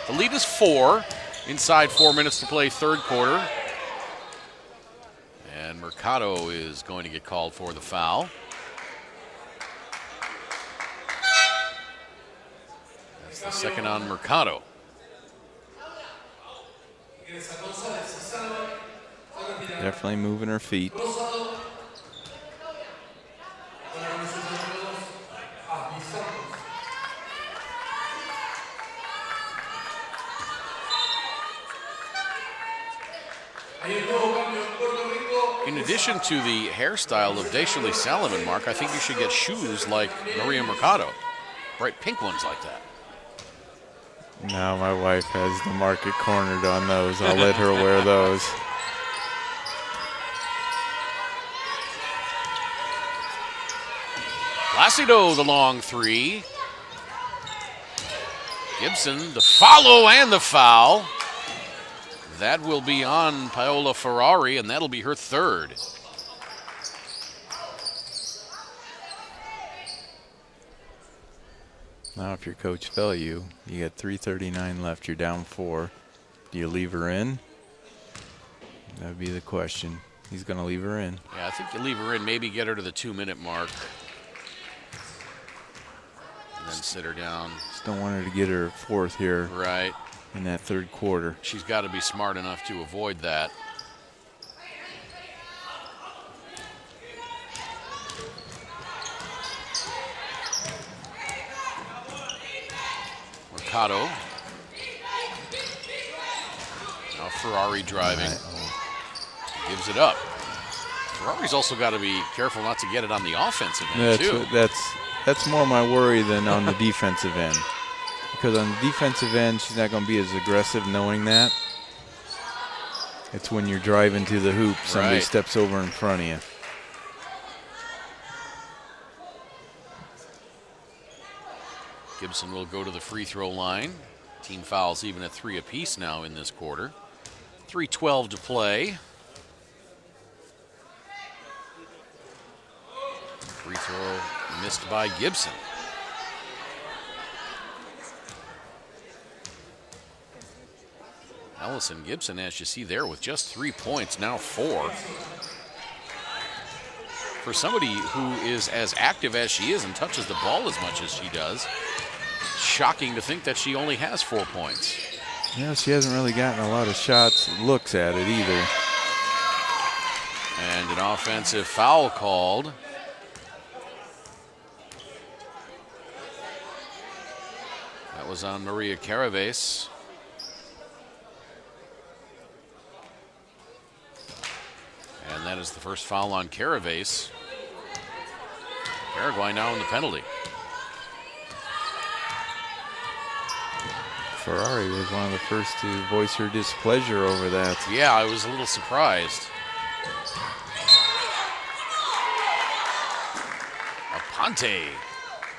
The lead is 4. Inside 4 minutes to play, third quarter. And Mercado is going to get called for the foul. That's the second on Mercado. Definitely moving her feet. In addition to the hairstyle of Deshalee Salomon, Mark, I think you should get shoes like Maria Mercado. Bright pink ones like that. Now my wife has the market cornered on those. I'll let her wear those. Placido, the long three. Gibson, the follow and the foul. That will be on Paola Ferrari, and that'll be her third. Now if your coach fell you got 3:39 left, you're down 4. Do you leave her in? That would be the question. He's going to leave her in. Yeah, I think you leave her in, maybe get her to the 2-minute mark. And then sit her down. Just don't want her to get her fourth here. Right. In that third quarter. She's got to be smart enough to avoid that. Mercado. Now Ferrari driving. Gives it up. Ferrari's also got to be careful not to get it on the offensive end, too. That's more my worry than on the defensive end. Because on the defensive end, she's not going to be as aggressive knowing that. It's when you're driving to the hoop, somebody steps over in front of you. Gibson will go to the free throw line. Team fouls even at 3 apiece now in this quarter. 3:12 to play. Free throw missed by Gibson. Allison Gibson, as you see there, with just 3 points, now 4. For somebody who is as active as she is and touches the ball as much as she does, shocking to think that she only has 4 points. Yeah, she hasn't really gotten a lot of shots, looks at it either. And an offensive foul called. That was on Maria Caraves. And that is the first foul on Caraves. Paraguay now in the penalty. Ferrari was one of the first to voice her displeasure over that. Yeah, I was a little surprised. Aponte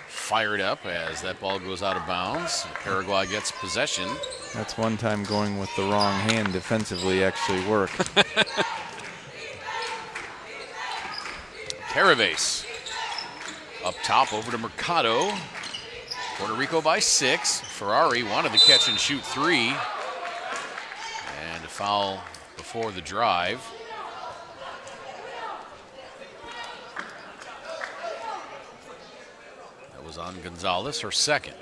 fired up as that ball goes out of bounds. Paraguay gets possession. That's one time going with the wrong hand defensively actually worked. Caraves up top over to Mercado. Puerto Rico by 6. Ferrari wanted to catch and shoot 3. And a foul before the drive. That was on Gonzalez, her second.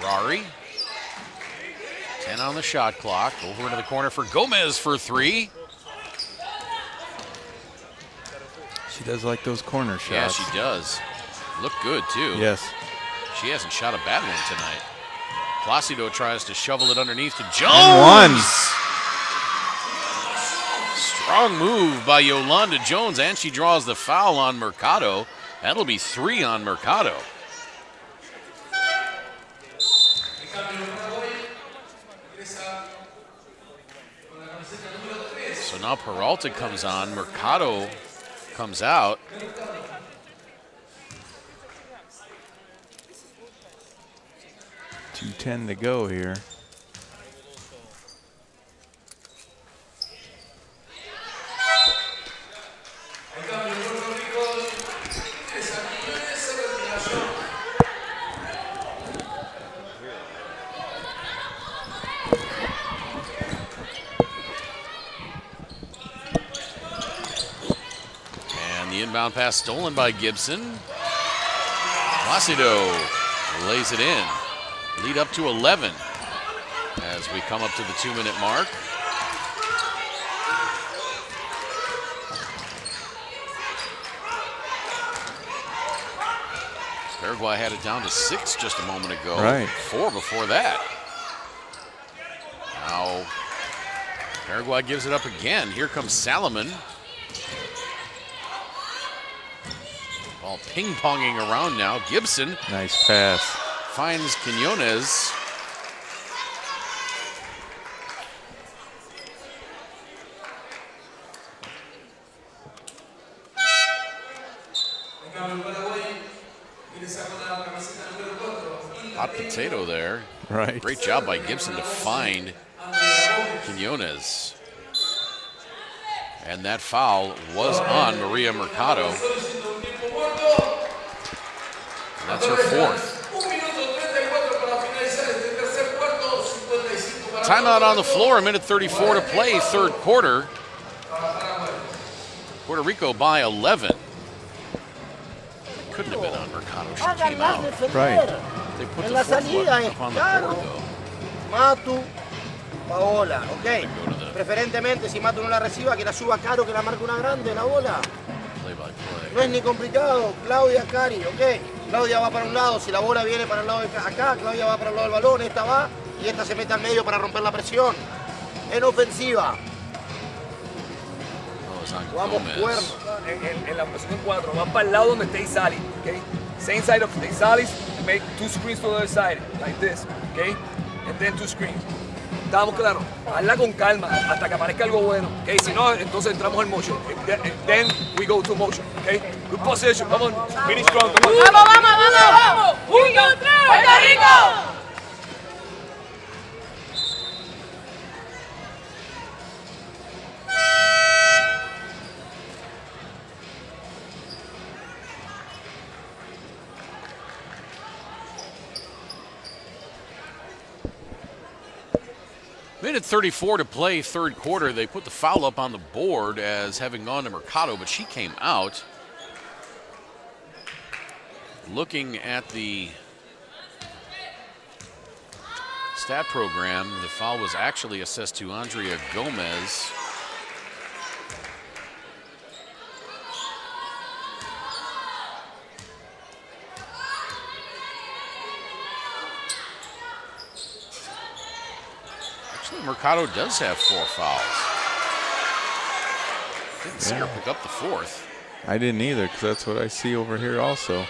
Ferrari. 10 on the shot clock. Over into the corner for Gomez for 3. She does like those corner shots. Yeah, she does. Look good, too. Yes. She hasn't shot a bad one tonight. Placido tries to shovel it underneath to Jones. And one. Strong move by Yolanda Jones, and she draws the foul on Mercado. That'll be 3 on Mercado. So now Peralta comes on, Mercado comes out. .210 to go here. Inbound pass stolen by Gibson. Placido lays it in. Lead up to 11 as we come up to the 2-minute mark. Paraguay had it down to 6 just a moment ago. Right. 4 before that. Now Paraguay gives it up again. Here comes Salomon. Ball ping-ponging around now. Gibson. Nice pass. Finds Quinones. Hot potato there. Right. Great job by Gibson to find Quinones. And that foul was on Maria Mercado. That's her 4th. Timeout on the floor, a minute 34 to play, 3rd quarter. Puerto Rico by 11. Couldn't have been on Mercado, she came out. Right. They put the foot up on the board, though. Matu, Paola, ok. Preferentemente, si Matu no la reciba, que la suba Caro, que la marque una grande, la bola. Play by play. No es ni complicado. Claudia, Cari, ok. Claudia va para un lado, si la bola viene para el lado de acá, Claudia va para el lado del balón, esta va y esta se mete al medio para romper la presión. En ofensiva. Vamos cuernos. En la posición 4, van para el lado donde está Isali, okay? Same side of the Isalis, and make 2 screens to the other side, like this, okay? And then 2 screens. Estamos claros, hazla con calma hasta que aparezca algo bueno, okay? Si no, entonces entramos en motion. Then we go to motion, okay? Good position, come on, finish strong, come on. ¡Vamos, vamos, vamos, vamos! ¡1, 3! ¡Puerto Rico! Minute 34 to play, 3rd quarter. They put the foul up on the board as having gone to Mercado, but she came out. Looking at the stat program, the foul was actually assessed to Andrea Gomez. Mercado does have 4 fouls. Didn't see her pick up the 4th. I didn't either, because that's what I see over here also.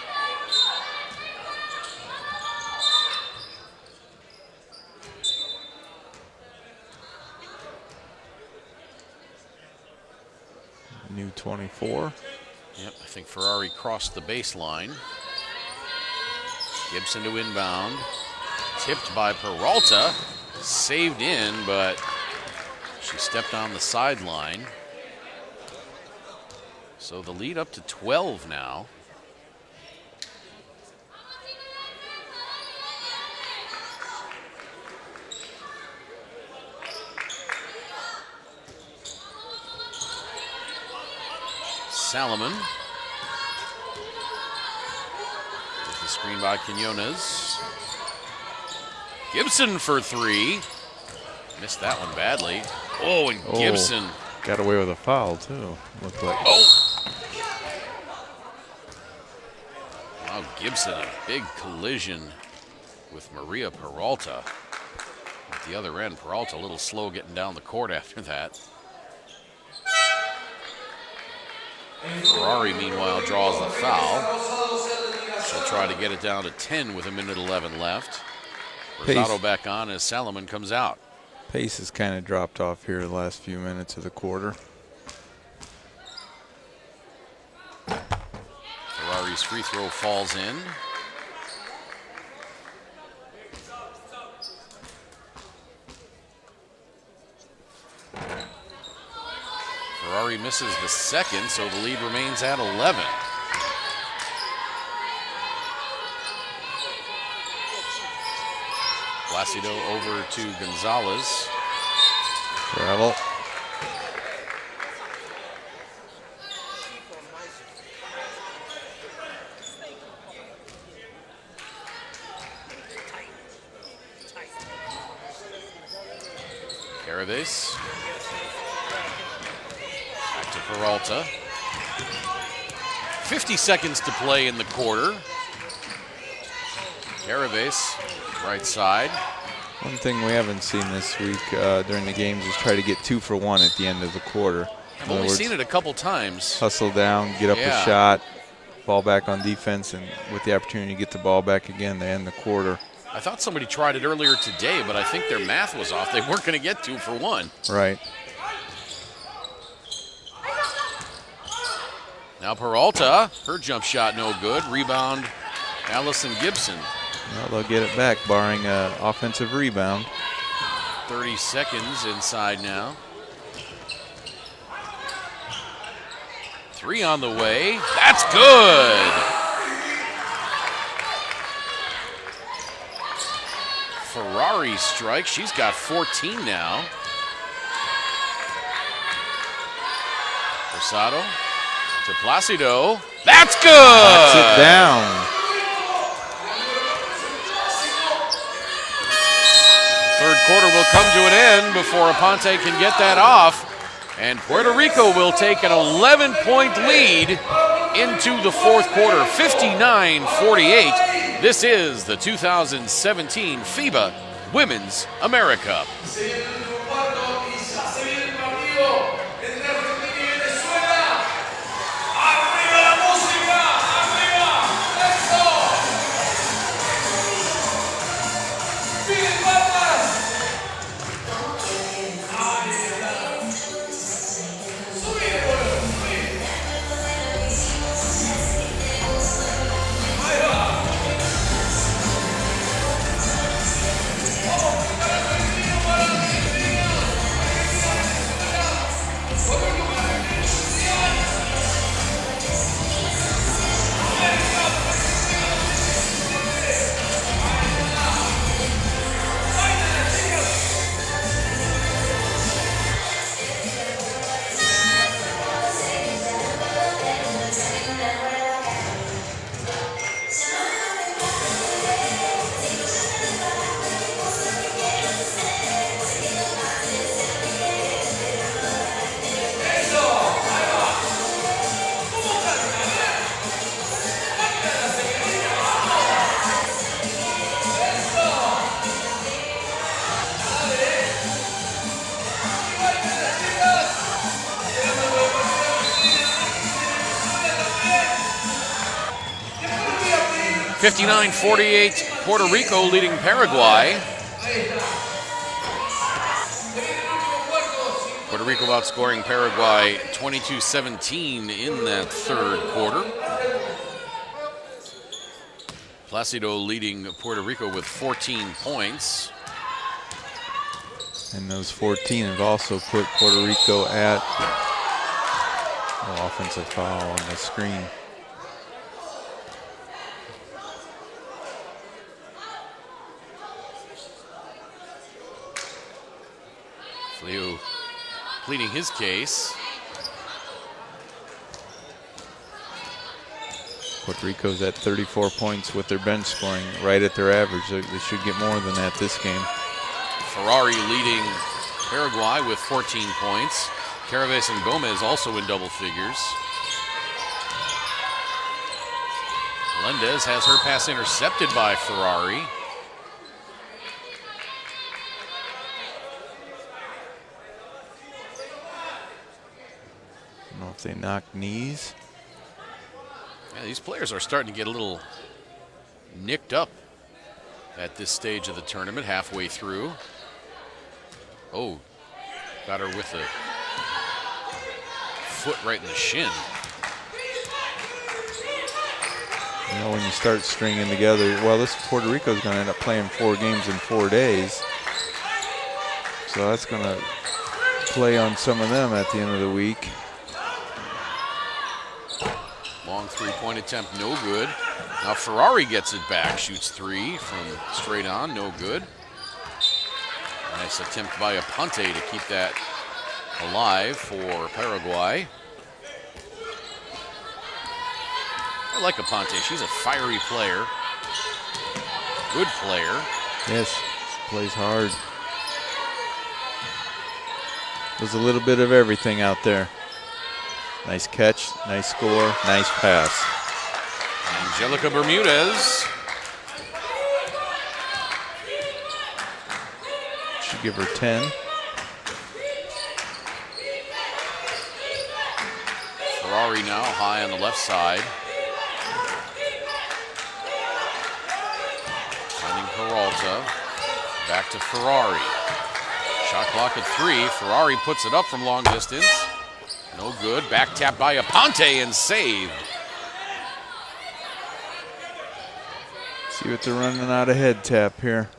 New 24. Yep, I think Ferrari crossed the baseline. Gibson to inbound. Tipped by Peralta. Saved in, but she stepped on the sideline. So the lead up to 12 now. Salomon. There's the screen by Quinones. Gibson for 3. Missed that one badly. Oh, and Gibson. Got away with a foul, too. Looked like. Oh! Wow, Gibson, a big collision with Maria Peralta. At the other end, Peralta a little slow getting down the court after that. Ferrari, meanwhile, draws the foul. She'll try to get it down to 10 with a minute 11 left. Rosado back on as Salomon comes out. Pace has kind of dropped off here the last few minutes of the quarter. Ferrari's free throw falls in. Ferrari misses the second, so the lead remains at 11. Placido over to Gonzalez. Travel. Caraves. Back to Peralta. 50 seconds to play in the quarter. Caraves, right side. One thing we haven't seen this week during the games is try to get 2 for 1 at the end of the quarter. I've only seen it a couple times. Hustle down, get up a shot, ball back on defense, and with the opportunity to get the ball back again to end the quarter. I thought somebody tried it earlier today, but I think their math was off. They weren't going to get 2 for 1. Right. Now Peralta, her jump shot no good. Rebound, Allison Gibson. Well, they'll get it back, barring an offensive rebound. 30 seconds inside now. 3 on the way. That's good. Ferrari strikes. She's got 14 now. Rosado to Placido. That's good. Knocks it down. Third quarter will come to an end before Aponte can get that off. And Puerto Rico will take an 11-point lead into the fourth quarter, 59-48. This is the 2017 FIBA Women's AmeriCup. (59-48), Puerto Rico leading Paraguay. Puerto Rico outscoring Paraguay 22-17 in that third quarter. Placido leading Puerto Rico with 14 points. And those 14 have also put Puerto Rico at offensive foul on the screen. Leo pleading his case. Puerto Rico's at 34 points with their bench scoring right at their average. They should get more than that this game. Ferrari leading Paraguay with 14 points. Caraves and Gomez also in double figures. Melendez has her pass intercepted by Ferrari. I don't know if they knock knees. Yeah, these players are starting to get a little nicked up at this stage of the tournament, halfway through. Oh, got her with the foot right in the shin. You know, when you start stringing together, well, this Puerto Rico is going to end up playing 4 games in 4 days. So that's going to play on some of them at the end of the week. Long three-point attempt, no good. Now Ferrari gets it back, shoots 3 from straight on, no good. Nice attempt by Aponte to keep that alive for Paraguay. I like Aponte. She's a fiery player. Good player. Yes, she plays hard. There's a little bit of everything out there. Nice catch, nice score, nice pass. Angelica Bermudez. Should give her 10. Ferrari now high on the left side. Finding Peralta. Back to Ferrari. Shot clock at 3. Ferrari puts it up from long distance. No good. Back tap by Aponte and saved. See what they're running out of head tap here.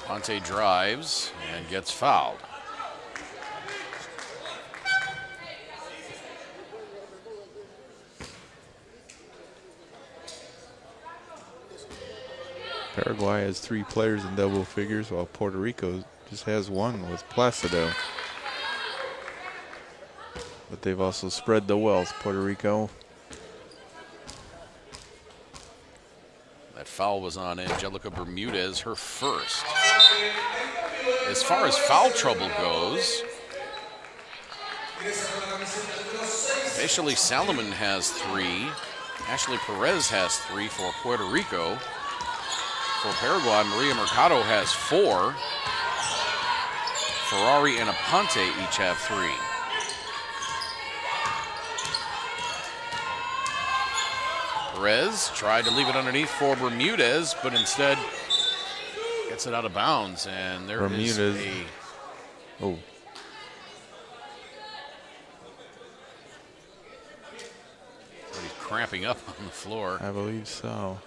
Aponte drives and gets fouled. Paraguay has 3 players in double figures, while Puerto Rico just has 1 with Placido. But they've also spread the wealth, Puerto Rico. That foul was on Angelica Bermudez, her first. As far as foul trouble goes, Ashley Salomon has 3. Ashley Perez has 3 for Puerto Rico. For Paraguay, Maria Mercado has 4. Ferrari and Aponte each have 3. Perez tried to leave it underneath for Bermudez, but instead gets it out of bounds, and there is a... Oh. He's cramping up on the floor. I believe so.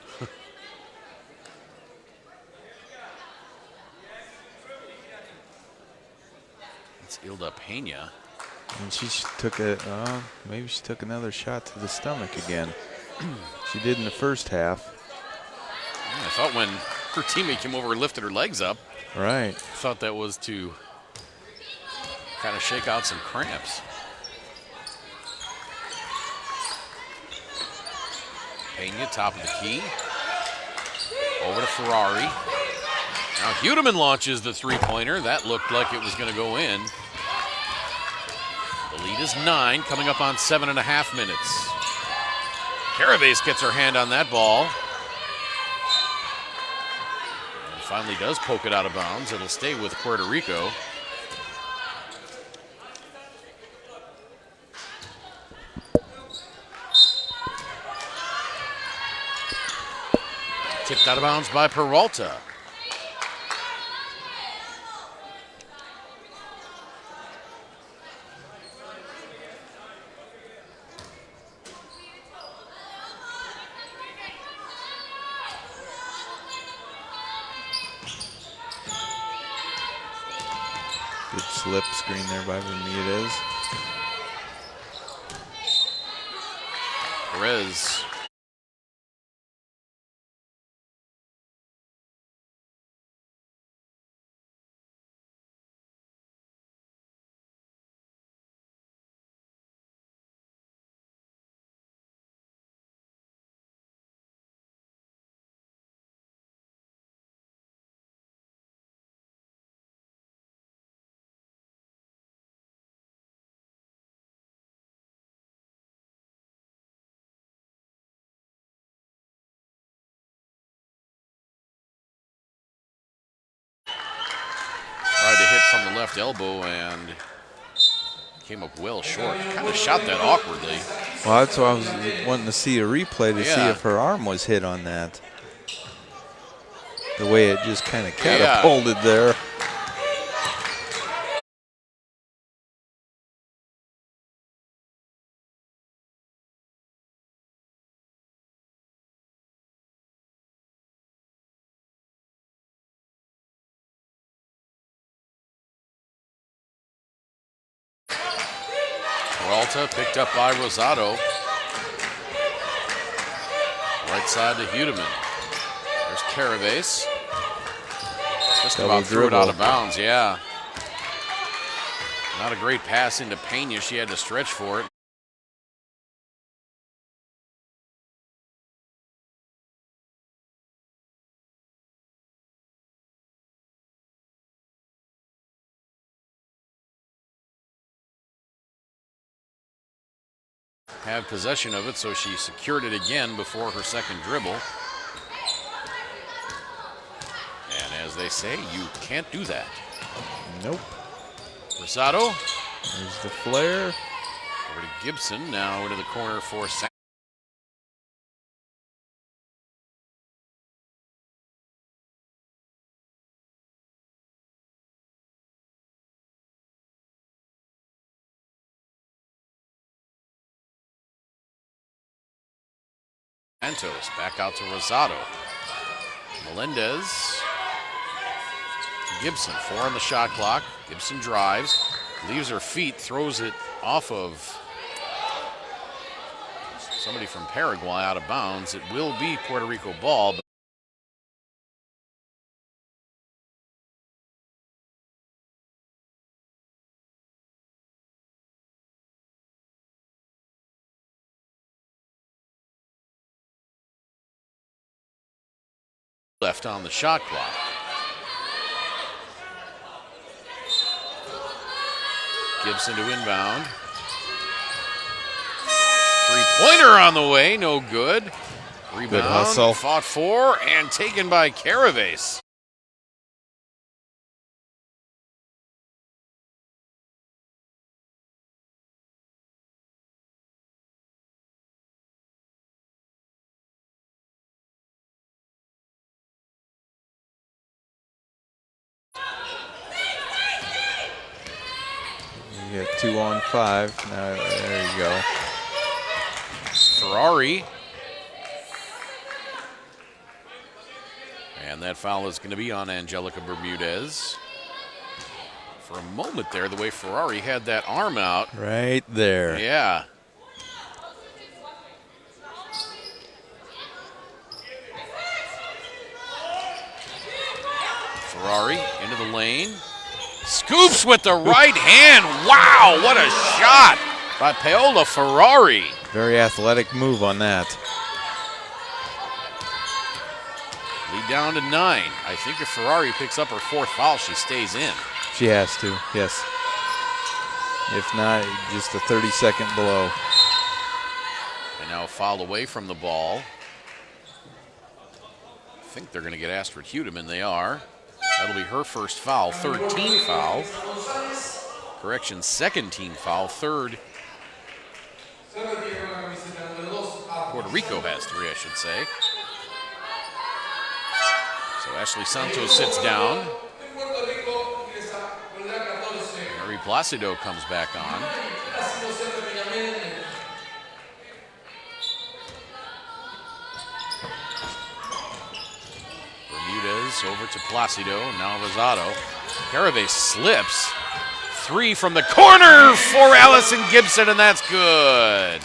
It's Ilda Pena. And she took maybe she took another shot to the stomach again. She did in the first half. Yeah, I thought when her teammate came over and lifted her legs up. Right. Thought that was to kind of shake out some cramps. Pena, top of the key. Over to Ferrari. Now Hudeman launches the three-pointer. That looked like it was going to go in. The lead is 9, coming up on 7.5 minutes. Caravase gets her hand on that ball. And finally does poke it out of bounds. It'll stay with Puerto Rico. Tipped out of bounds by Peralta. Good slip screen there by Bermudez. Perez. Tried to hit from the left elbow and came up well short. Kind of shot that awkwardly. Well, that's why I was wanting to see a replay to see if her arm was hit on that. The way it just kind of catapulted there. Peralta picked up by Rosado. Right side to Hudeman. There's Caravase. Just Double about threw it dribble. out of bounds, yeah. Not a great pass into Pena. She had to stretch for it. Have possession of it, so she secured it again before her second dribble. And as they say, you can't do that. Nope. Rosado. There's the flare. Over to Gibson, now into the corner for Santos. Back out to Rosado. Melendez. Gibson, 4 on the shot clock. Gibson drives, leaves her feet, throws it off of somebody from Paraguay out of bounds. It will be Puerto Rico ball. Left on the shot clock. Gibson to inbound. Three-pointer on the way, no good. Rebound, Good hustle. Fought for and taken by Caravase. You get 2 on 5. Now, there you go. Ferrari. And that foul is going to be on Angelica Bermudez. For a moment there, the way Ferrari had that arm out. Right there. Yeah. Ferrari into the lane. Scoops with the right hand. Wow, what a shot by Paola Ferrari. Very athletic move on that. Lead down to 9. I think if Ferrari picks up her 4th foul, she stays in. She has to, yes. If not, just a 30-second blow. And now a foul away from the ball. I think they're going to get Astrid Hudeman. They are. That'll be her first foul, 3rd team foul. Correction, 2nd team foul, 3rd. Puerto Rico has 3, I should say. So Ashley Santos sits down. Mary Placido comes back on. Bermudez over to Placido, now Rosado. Caravase slips. 3 from the corner for Allison Gibson, and that's good.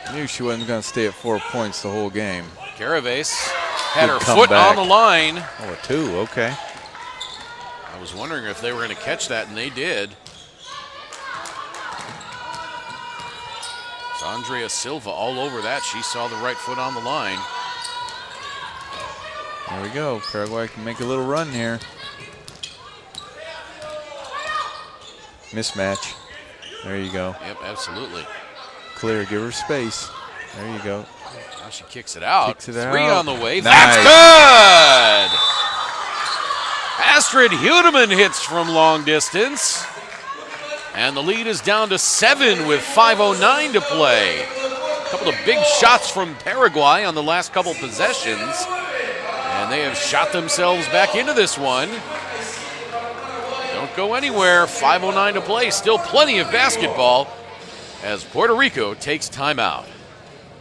I knew she wasn't going to stay at 4 points the whole game. Caravase had her Good foot comeback. on the line. Oh, a 2, okay. I was wondering if they were going to catch that, and they did. It's Andrea Silva all over that. She saw the right foot on the line. There we go. Paraguay can make a little run here. Mismatch. There you go. Yep, absolutely. Clear, give her space. There you go. Now she kicks it out. Kicks it 3 out. on the way. Nice. That's good! Astrid Hudeman hits from long distance. And the lead is down to 7 with 5:09 to play. A couple of big shots from Paraguay on the last couple possessions. And they have shot themselves back into this one. Don't go anywhere. 5:09 to play. Still plenty of basketball as Puerto Rico takes timeout.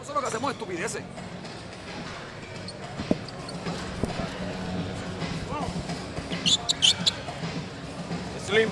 Nosotros lo que hacemos es estupideces. Slim.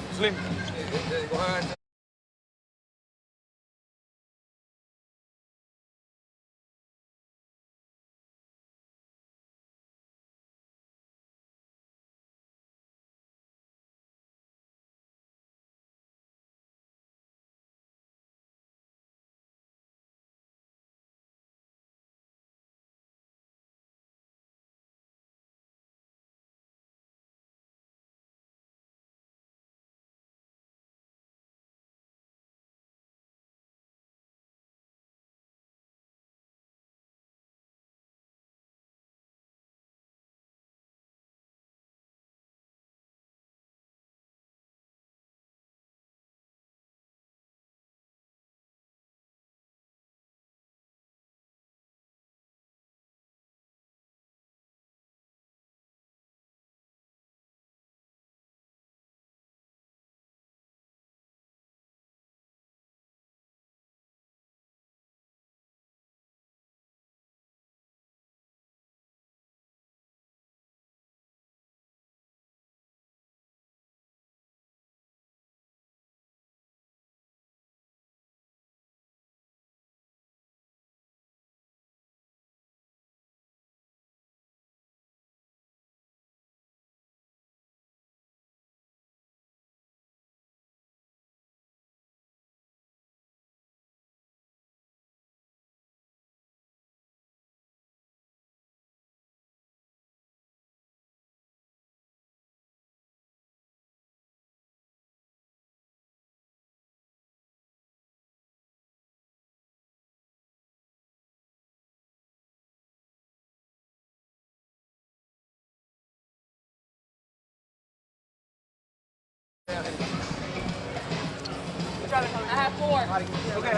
I have 4. Okay.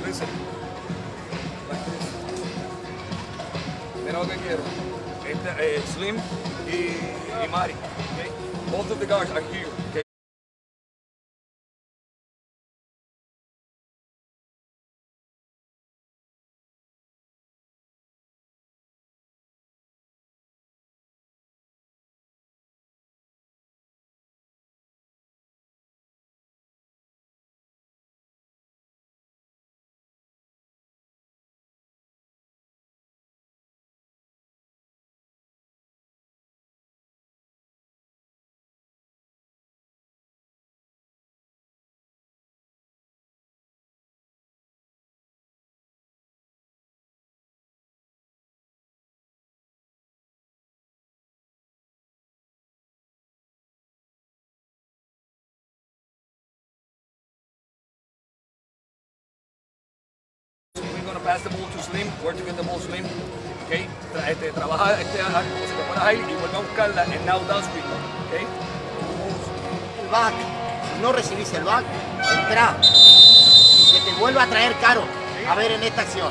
Listen. Like this. Mira lo que quiero. Slim y Mari. Okay? Both of the guards are here. Okay? We're going to pass the ball to Slim. Where to get the ball, Slim? Okay? Trabaja como si te fueras ahí y vuelve a buscarla en now down screen. Okay? El back. Si no recibís el back, entra. Que te vuelva a traer caro. A ver en esta acción.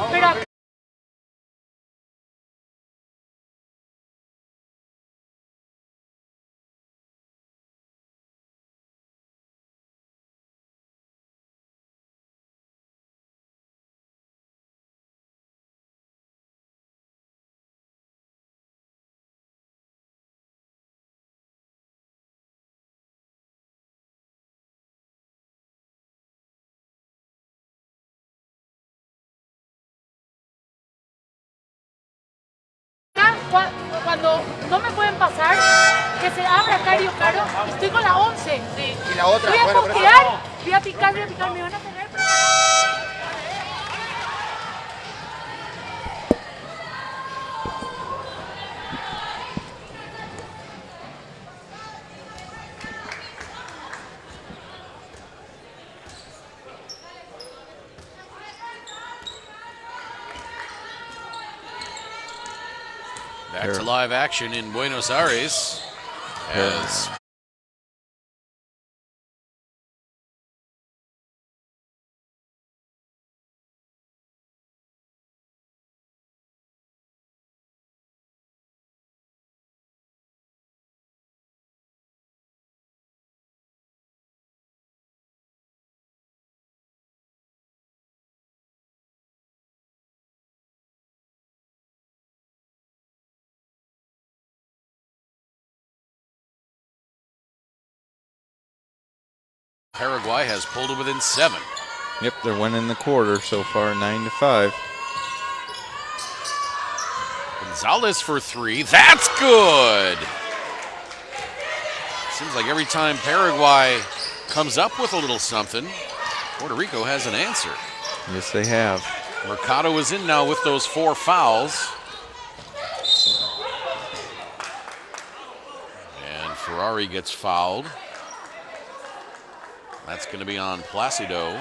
Cuando no me pueden pasar, que se abra Cario Caro, estoy con la 11. Sí. Y la otra, voy a bueno, postear, voy a picar, me van a tener. Back to live action in Buenos Aires as Paraguay has pulled it within 7. Yep, they're winning the quarter so far, 9-5. Gonzalez for 3. That's good. Seems like every time Paraguay comes up with a little something, Puerto Rico has an answer. Yes, they have. Mercado is in now with those 4 fouls. And Ferrari gets fouled. That's going to be on Placido.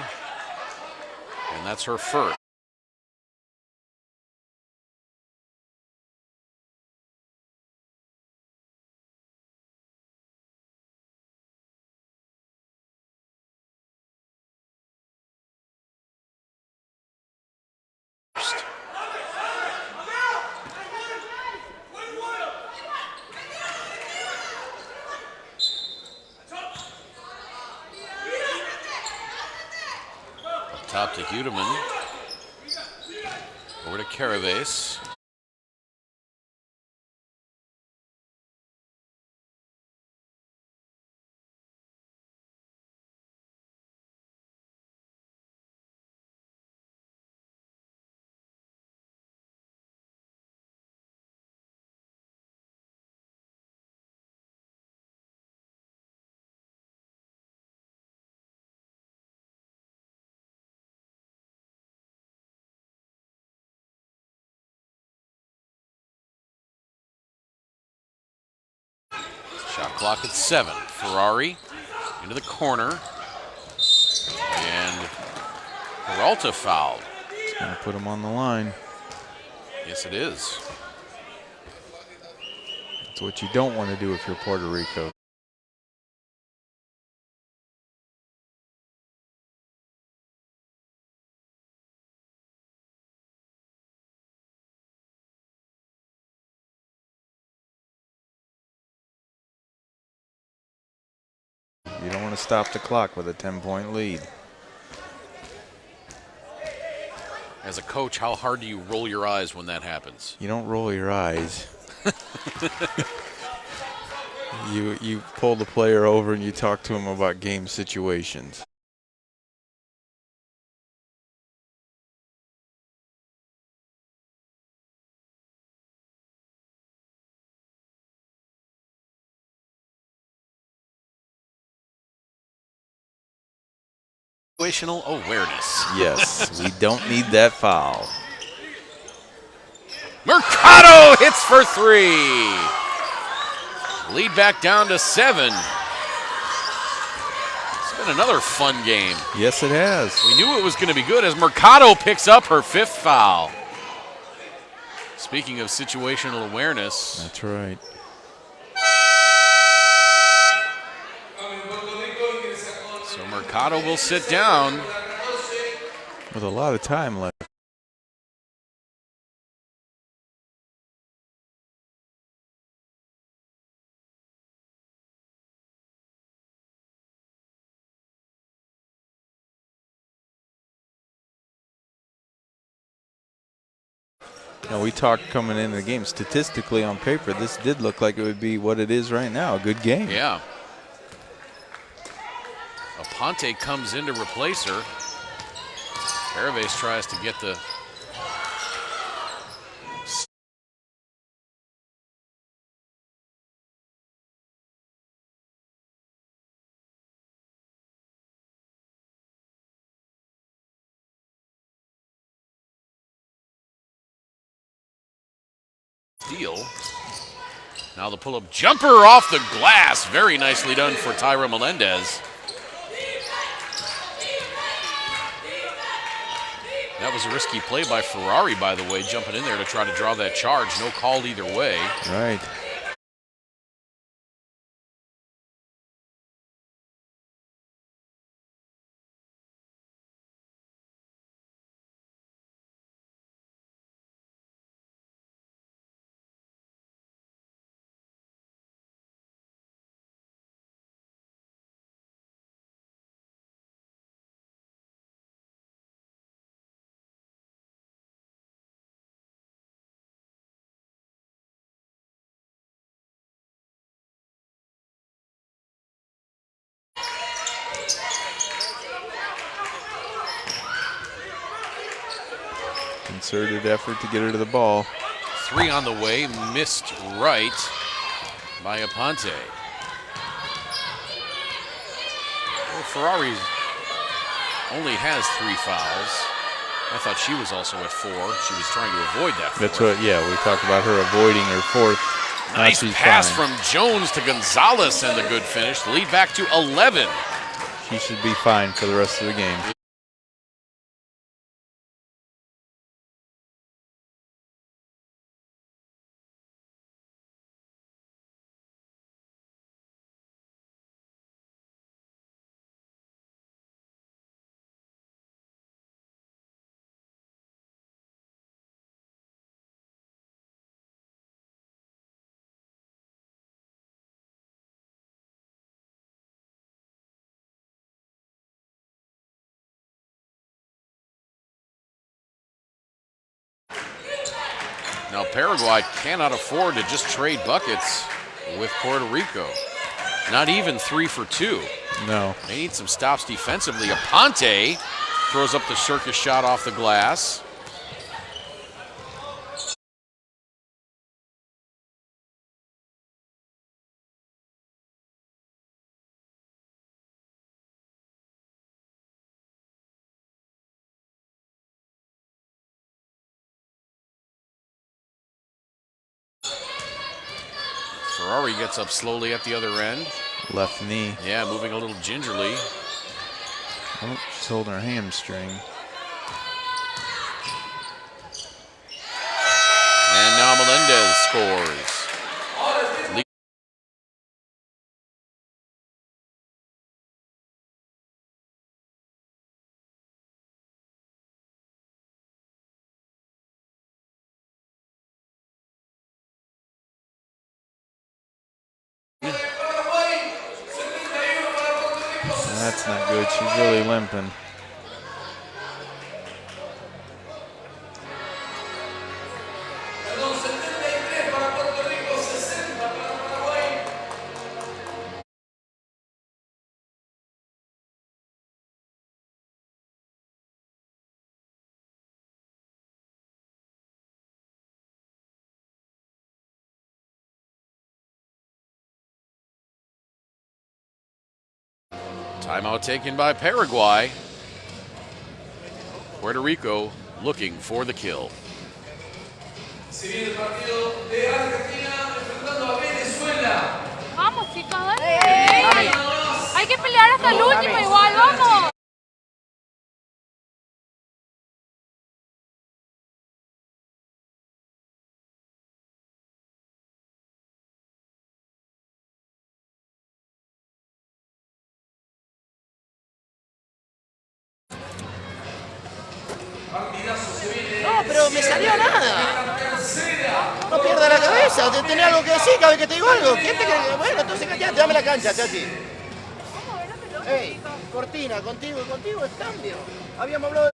And that's her first. Top to Hudeman. Over to Caraves. Shot clock at 7. Ferrari into the corner. And Peralta fouled. It's going to put him on the line. Yes, it is. That's what you don't want to do if you're Puerto Rico. You don't want to stop the clock with a 10-point lead. As a coach, how hard do you roll your eyes when that happens? You don't roll your eyes. You pull the player over and you talk to him about game situations. Situational awareness. Yes, we don't need that foul. Mercado hits for 3. Lead back down to 7. It's been another fun game. Yes, it has. We knew it was going to be good as Mercado picks up her 5th foul. Speaking of situational awareness. That's right. So Mercado will sit down. With a lot of time left. Now, we talked coming into the game, statistically on paper, this did look like it would be what it is right now, a good game. Yeah. Aponte comes in to replace her. Caraves tries to get the steal. Now the pull-up jumper off the glass. Very nicely done for Tyra Melendez. That was a risky play by Ferrari, by the way, jumping in there to try to draw that charge. No call either way. Right. Concerted effort to get her to the ball. 3 on the way, missed right by Aponte. Well, Ferrari only has 3 fouls. I thought she was also at 4. She was trying to avoid that 4th. That's what, yeah, we talked about her avoiding her 4th. Nice pass from Jones to Gonzalez and the good finish. The lead back to 11. She should be fine for the rest of the game. Now Paraguay cannot afford to just trade buckets with Puerto Rico. Not even 3 for 2. No. They need some stops defensively. Aponte throws up the circus shot off the glass. Ferrari gets up slowly at the other end. Left knee. Yeah, moving a little gingerly. Oh, she's holding her hamstring. And now Melendez scores. That's not good. She's really limping. Timeout taken by Paraguay. Puerto Rico looking for the kill. Vamos, chicas, dale. Hay que pelear hasta el último igual, vamos. No, pero me salió nada. No pierda la cabeza. ¿Tenés algo que decir cada vez que te digo algo? ¿Quién te cree? Bueno, entonces callate, dame la cancha, Chachi. Ey, Cortina, contigo es cambio. Habíamos hablado de...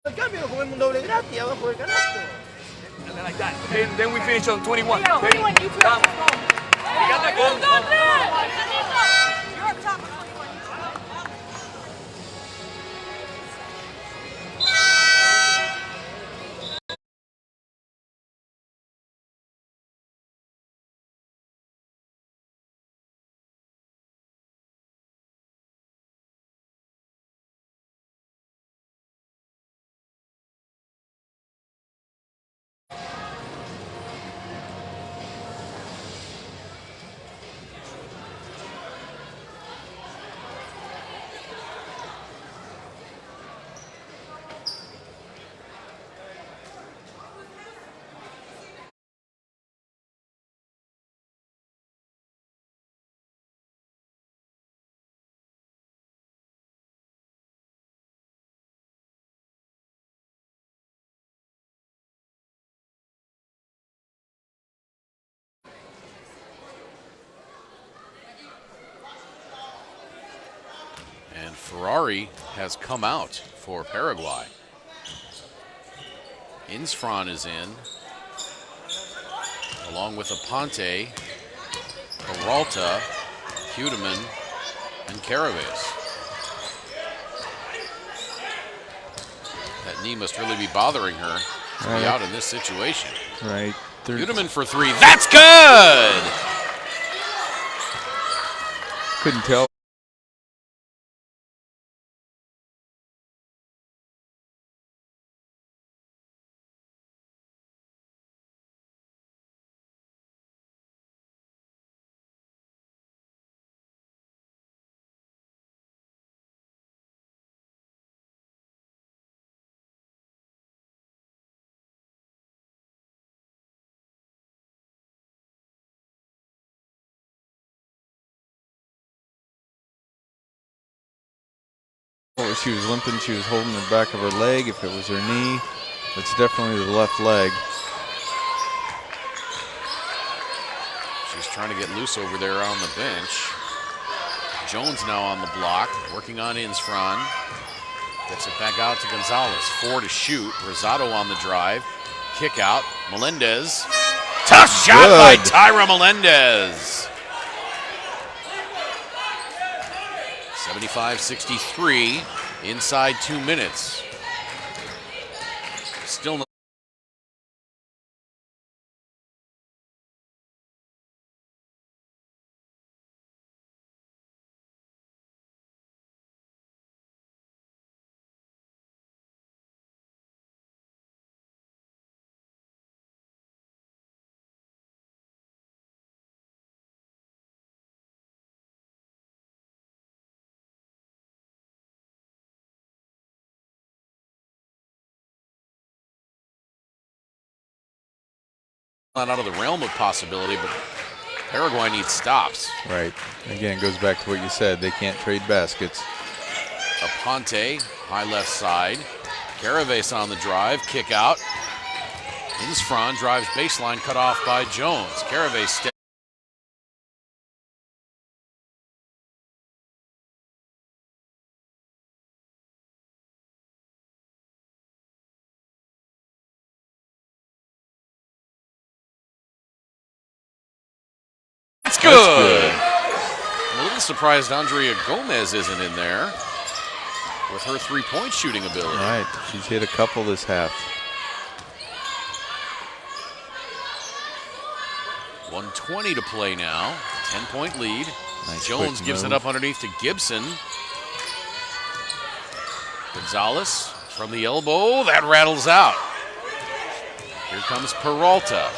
El cambio lo comemos un doble gratis abajo del canasto. Like that. Then we finish on 21. Yeah, 21, you too. Come. We got that goal. You're up top of 21. And Ferrari has come out for Paraguay. Insfran is in, along with Aponte, Peralta, Hudeman, and Caraves. That knee must really be bothering her to be out in this situation. Right. Hudeman for three. That's good! Couldn't tell. She was limping. She was holding the back of her leg. If it was her knee, it's definitely the left leg. She's trying to get loose over there on the bench. Jones now on the block, working on Insfran. Gets it back out to Gonzalez. 4 to shoot. Rosado on the drive. Kick out. Melendez. Tough shot by Tyra Melendez. 75-63 inside 2 minutes. Still not. Not out of the realm of possibility, but Paraguay needs stops. Right. Again, it goes back to what you said. They can't trade baskets. Aponte, high left side. Caraves on the drive, kick out. Insfran drives baseline, cut off by Jones. Caraves step. That's good. I'm a little surprised Andrea Gomez isn't in there with her three-point shooting ability. Right. She's hit a couple this half. 1:20 to play now. 10-point lead. Nice Jones gives it up underneath to Gibson. Gonzalez from the elbow. That rattles out. Here comes Peralta.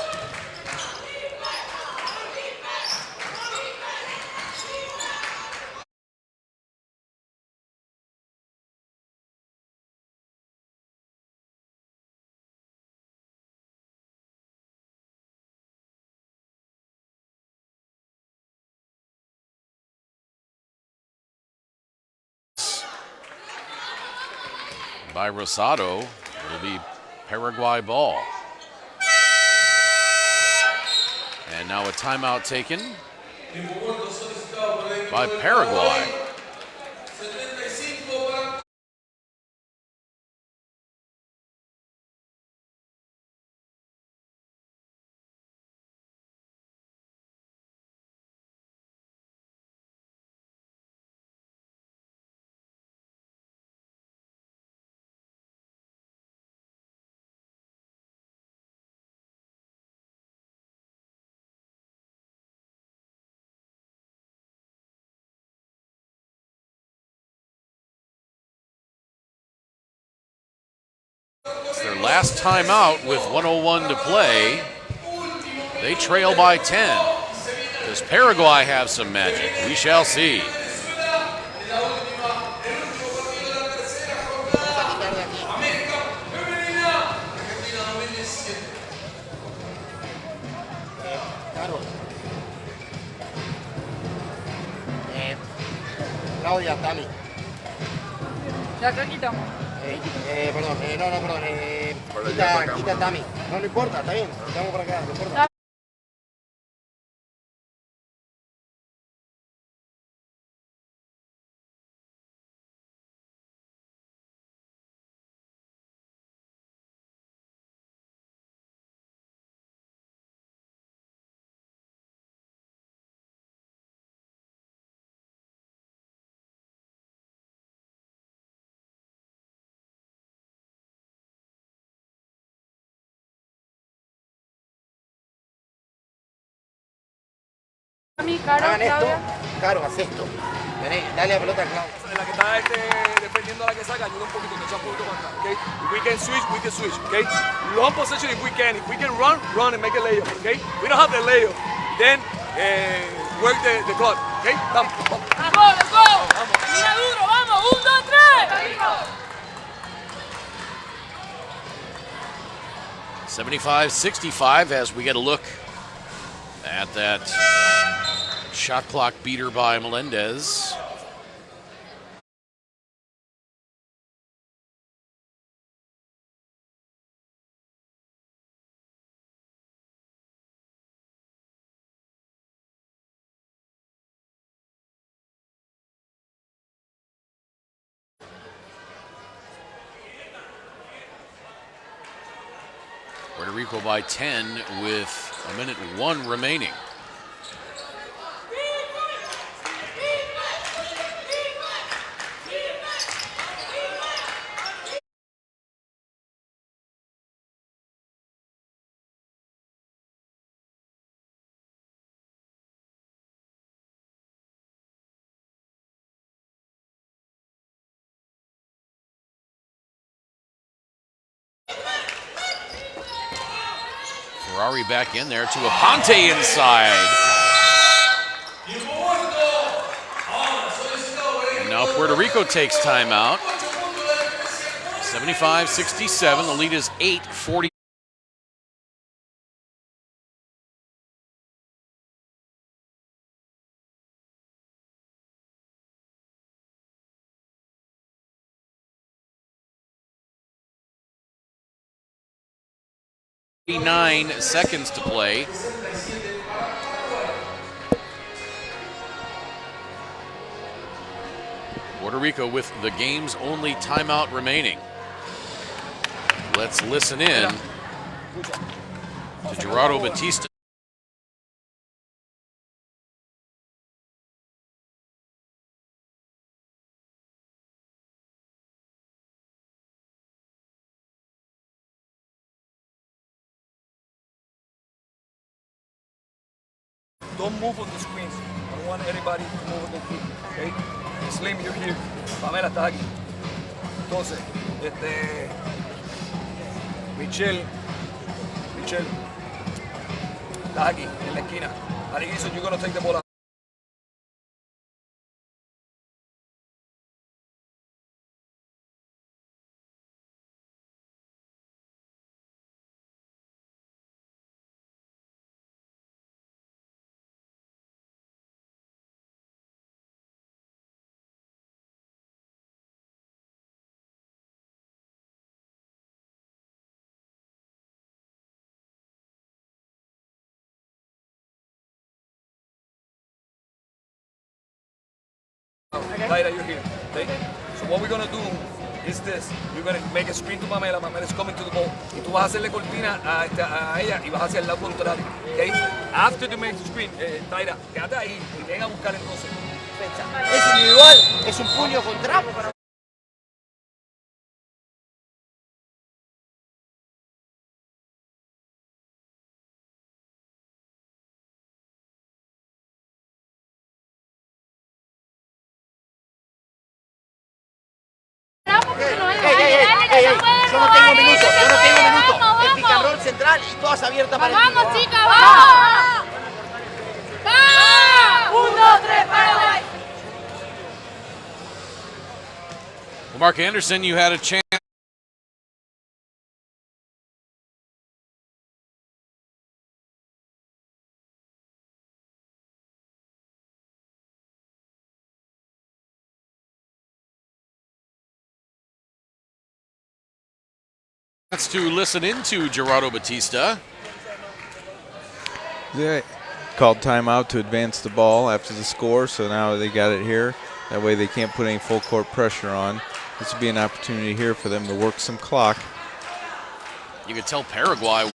By Rosado, it'll be Paraguay ball. And now a timeout taken by Paraguay. It's their last timeout with 1:01 to play. They trail by 10. Does Paraguay have some magic? We shall see. Claudia, Tami. Ya acá quitamos. Perdón, perdón. Quita Tami. No importa, está bien. Estamos por acá, no importa. mí, Caro, Hagan esto. Claudia. Caro, haz esto. Vení, dale la pelota a Claudia. La que está defendiendo a la que saca, ayuda un poquito, te echa un poquito más acá, okay? If we can switch, okay? Long possession if we can. If we can run and make a layup, okay? We don't have the layup. Then work the clock, okay? Vamos. ¡Vamos, let's go! ¡Mira duro, vamos! ¡1, 2, 3! 75-65 as we get a look at that shot clock beater by Melendez. Puerto Rico by 10 with 1:01 remaining. Ferrari back in there to Aponte inside. And now Puerto Rico takes timeout. 75-67. The lead is 8:40. Nine seconds to play. Puerto Rico with the game's only timeout remaining. Let's listen in to Gerardo Batista. Don't move on the screens. I don't want anybody to move on the screen, okay? Slim, you're here. Pamela, estás aquí. Entonces, Michelle, estás aquí, en la esquina. Ariguizo, you're gonna take the ball out. Later, you're here. Okay? So what we're gonna do is this. You're gonna make a screen to Pamela. Pamela's coming to the ball. Y tú vas a hacerle cortina a ella y vas hacia el lado contrario. Okay? After you make the screen, Taira, quédate ahí y ven a buscar entonces. Es individual, es un puño con trapo para... Yo no tengo minutos, El picarrol central y todas abiertas para el ¡Vamos, chicas, vamos! ¡Va! 1, 2, 3, Paraguay. Well, Mark Anderson, you had a chance to listen into Gerardo Batista. They called timeout to advance the ball after the score, so now they got it here. That way they can't put any full court pressure on. This would be an opportunity here for them to work some clock. You could tell Paraguay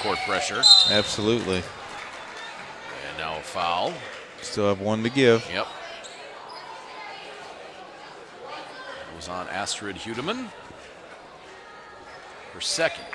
court pressure. Absolutely. And now foul. Still have one to give. Yep. It was on Astrid Hudeman. Her second.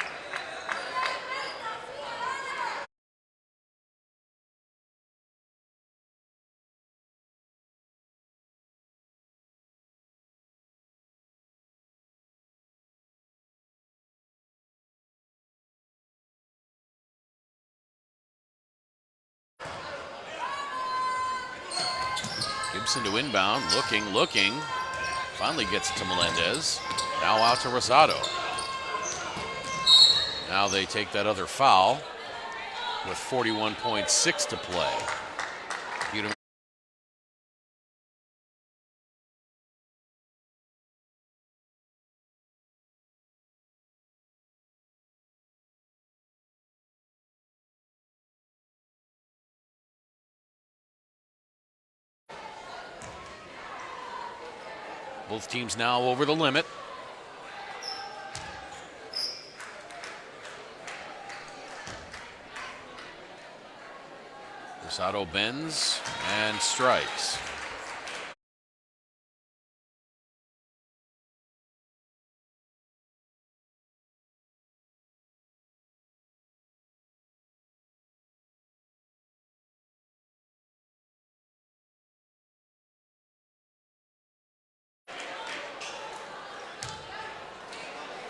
Gibson to inbound, looking. Finally gets it to Melendez. Now out to Rosado. Now they take that other foul with 41.6 to play. Both teams now over the limit. Rosado bends and strikes.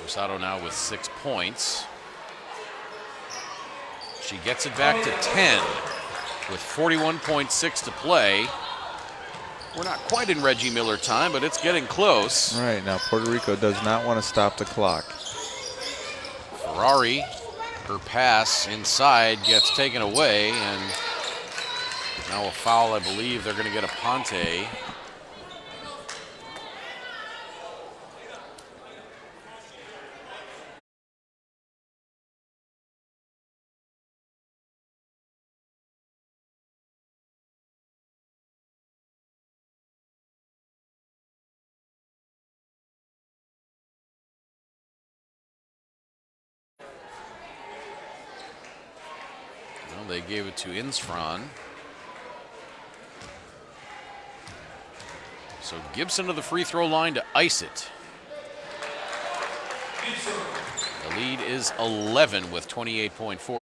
Rosado now with 6 points. She gets it back to 10 with 41.6 to play. We're not quite in Reggie Miller time, but it's getting close. All right, now Puerto Rico does not want to stop the clock. Ferrari, her pass inside gets taken away, and now a foul. I believe they're going to get a Ponte. They gave it to Insfran. So Gibson to the free throw line to ice it. The lead is 11 with 28.4.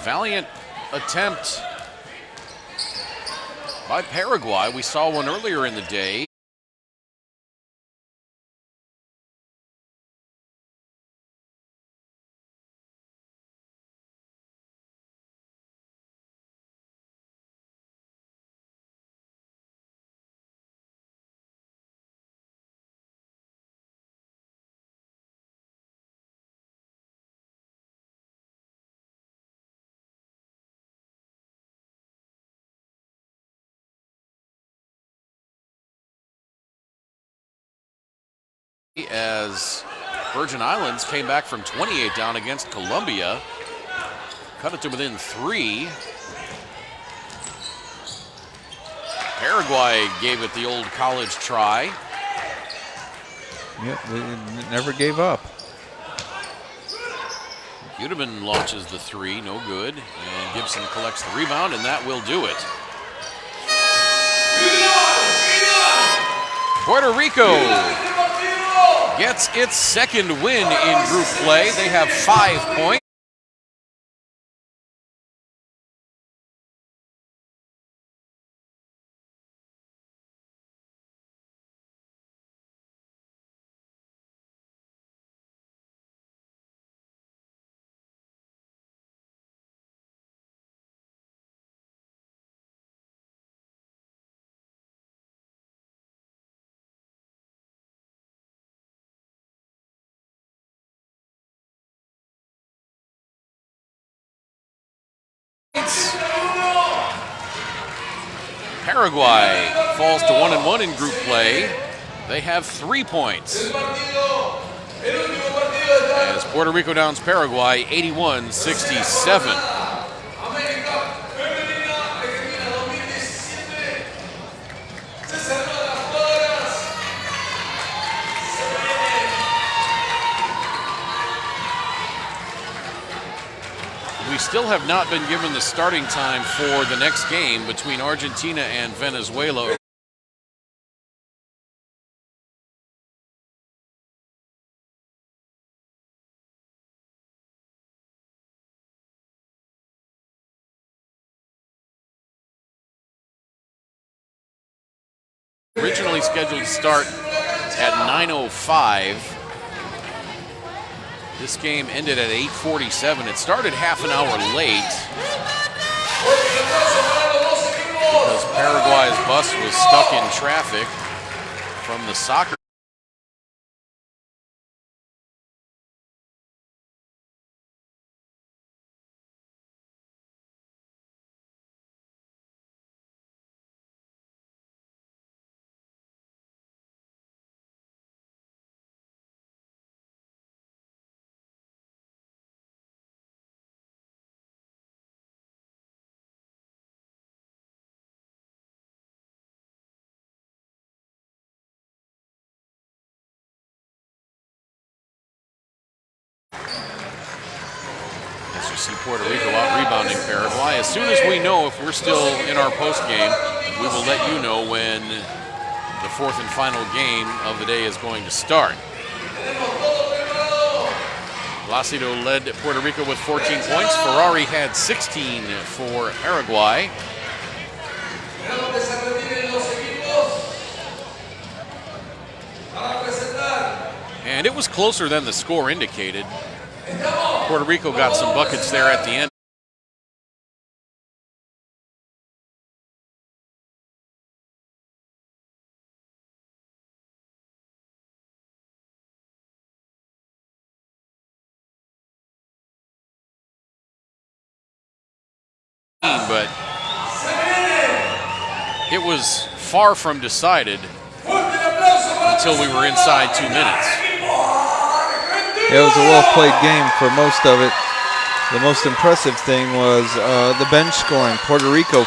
Valiant attempt by Paraguay. We saw one earlier in the day. As Virgin Islands came back from 28 down against Colombia, cut it to within 3. Paraguay gave it the old college try. Yep, they never gave up. Hudeman launches the 3, no good. And Gibson collects the rebound, and that will do it. Puerto Rico gets its second win in group play. They have 5 points. Paraguay falls to 1-1 in group play. They have 3 points. As Puerto Rico downs Paraguay 81-67. We still have not been given the starting time for the next game between Argentina and Venezuela. Originally scheduled to start at 9:05. This game ended at 8:47. It started half an hour late because Paraguay's bus was stuck in traffic from the soccer. As you see Puerto Rico out rebounding Paraguay. As soon as we know if we're still in our post game, we will let you know when the fourth and final game of the day is going to start. Placido led Puerto Rico with 14 points. Ferrari had 16 for Paraguay. And it was closer than the score indicated. Puerto Rico got some buckets there at the end. But it was far from decided until we were inside 2 minutes. It was a well-played game for most of it. The most impressive thing was the bench scoring. Puerto Rico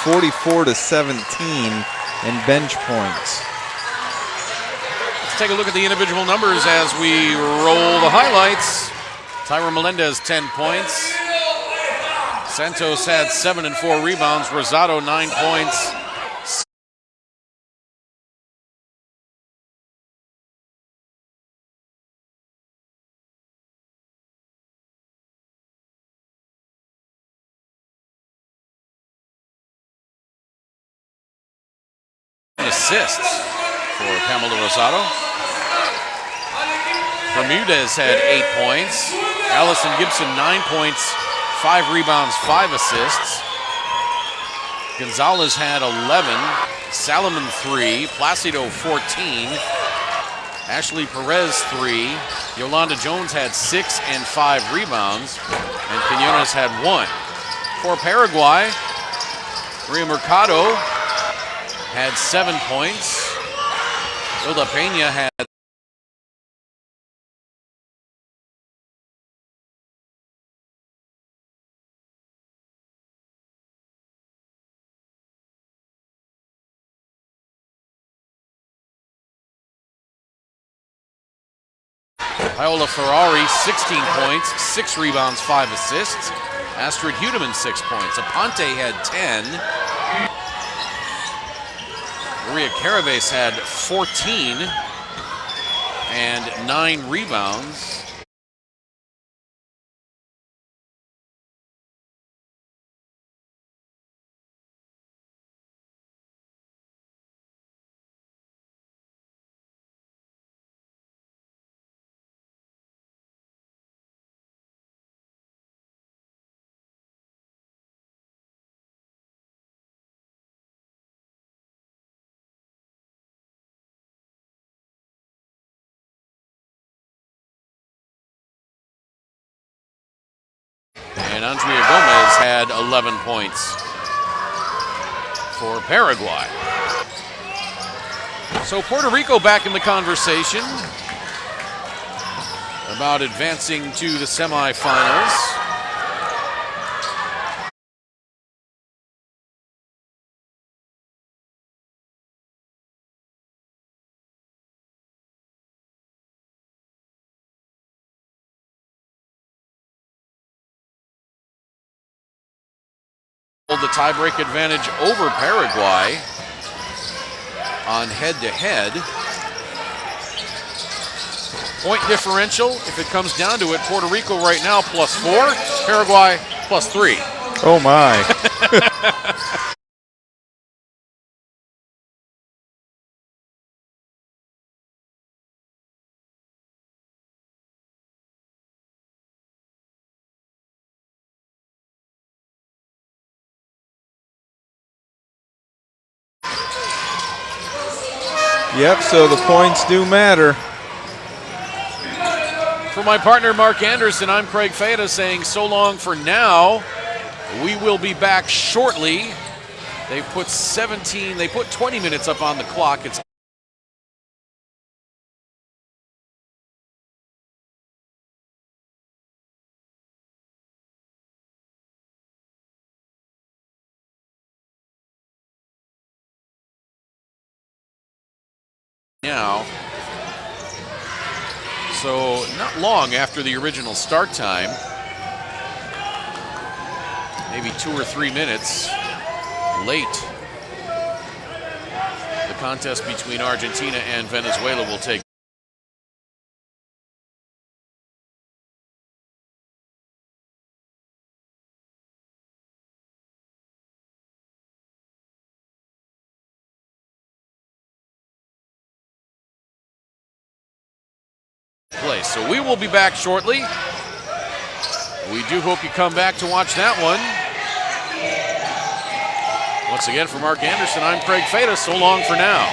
(44-17) in bench points. Let's take a look at the individual numbers as we roll the highlights. Tyra Melendez, 10 points. Santos had 7 and 4 rebounds. Rosado, 9 points. Assists for Pamela Rosado. Bermudez had 8 points. Allison Gibson, 9 points, 5 rebounds, 5 assists. Gonzalez had 11. Salomon, 3. Placido, 14. Ashley Perez, 3. Yolanda Jones had 6 and 5 rebounds. And Quinones had 1. For Paraguay, Maria Mercado had 7 points. Hilda Peña had Viola Ferrari, 16 points, 6 rebounds, 5 assists. Astrid Hudeman, 6 points. Aponte had 10. Maria Caraves had 14 and 9 rebounds. And Andrea Gomez had 11 points for Paraguay. So Puerto Rico back in the conversation about advancing to the semifinals. The tiebreak advantage over Paraguay on head-to-head. Point differential, if it comes down to it, Puerto Rico right now +4, Paraguay +3. Oh my. Yep, so the points do matter. For my partner Mark Anderson, I'm Craig Feta saying so long for now. We will be back shortly. They put 20 minutes up on the clock. It's now. So not long after the original start time, maybe 2 or 3 minutes late, the contest between Argentina and Venezuela will take place. So we will be back shortly. We do hope you come back to watch that one. Once again, for Mark Anderson, I'm Craig Feta. So long for now.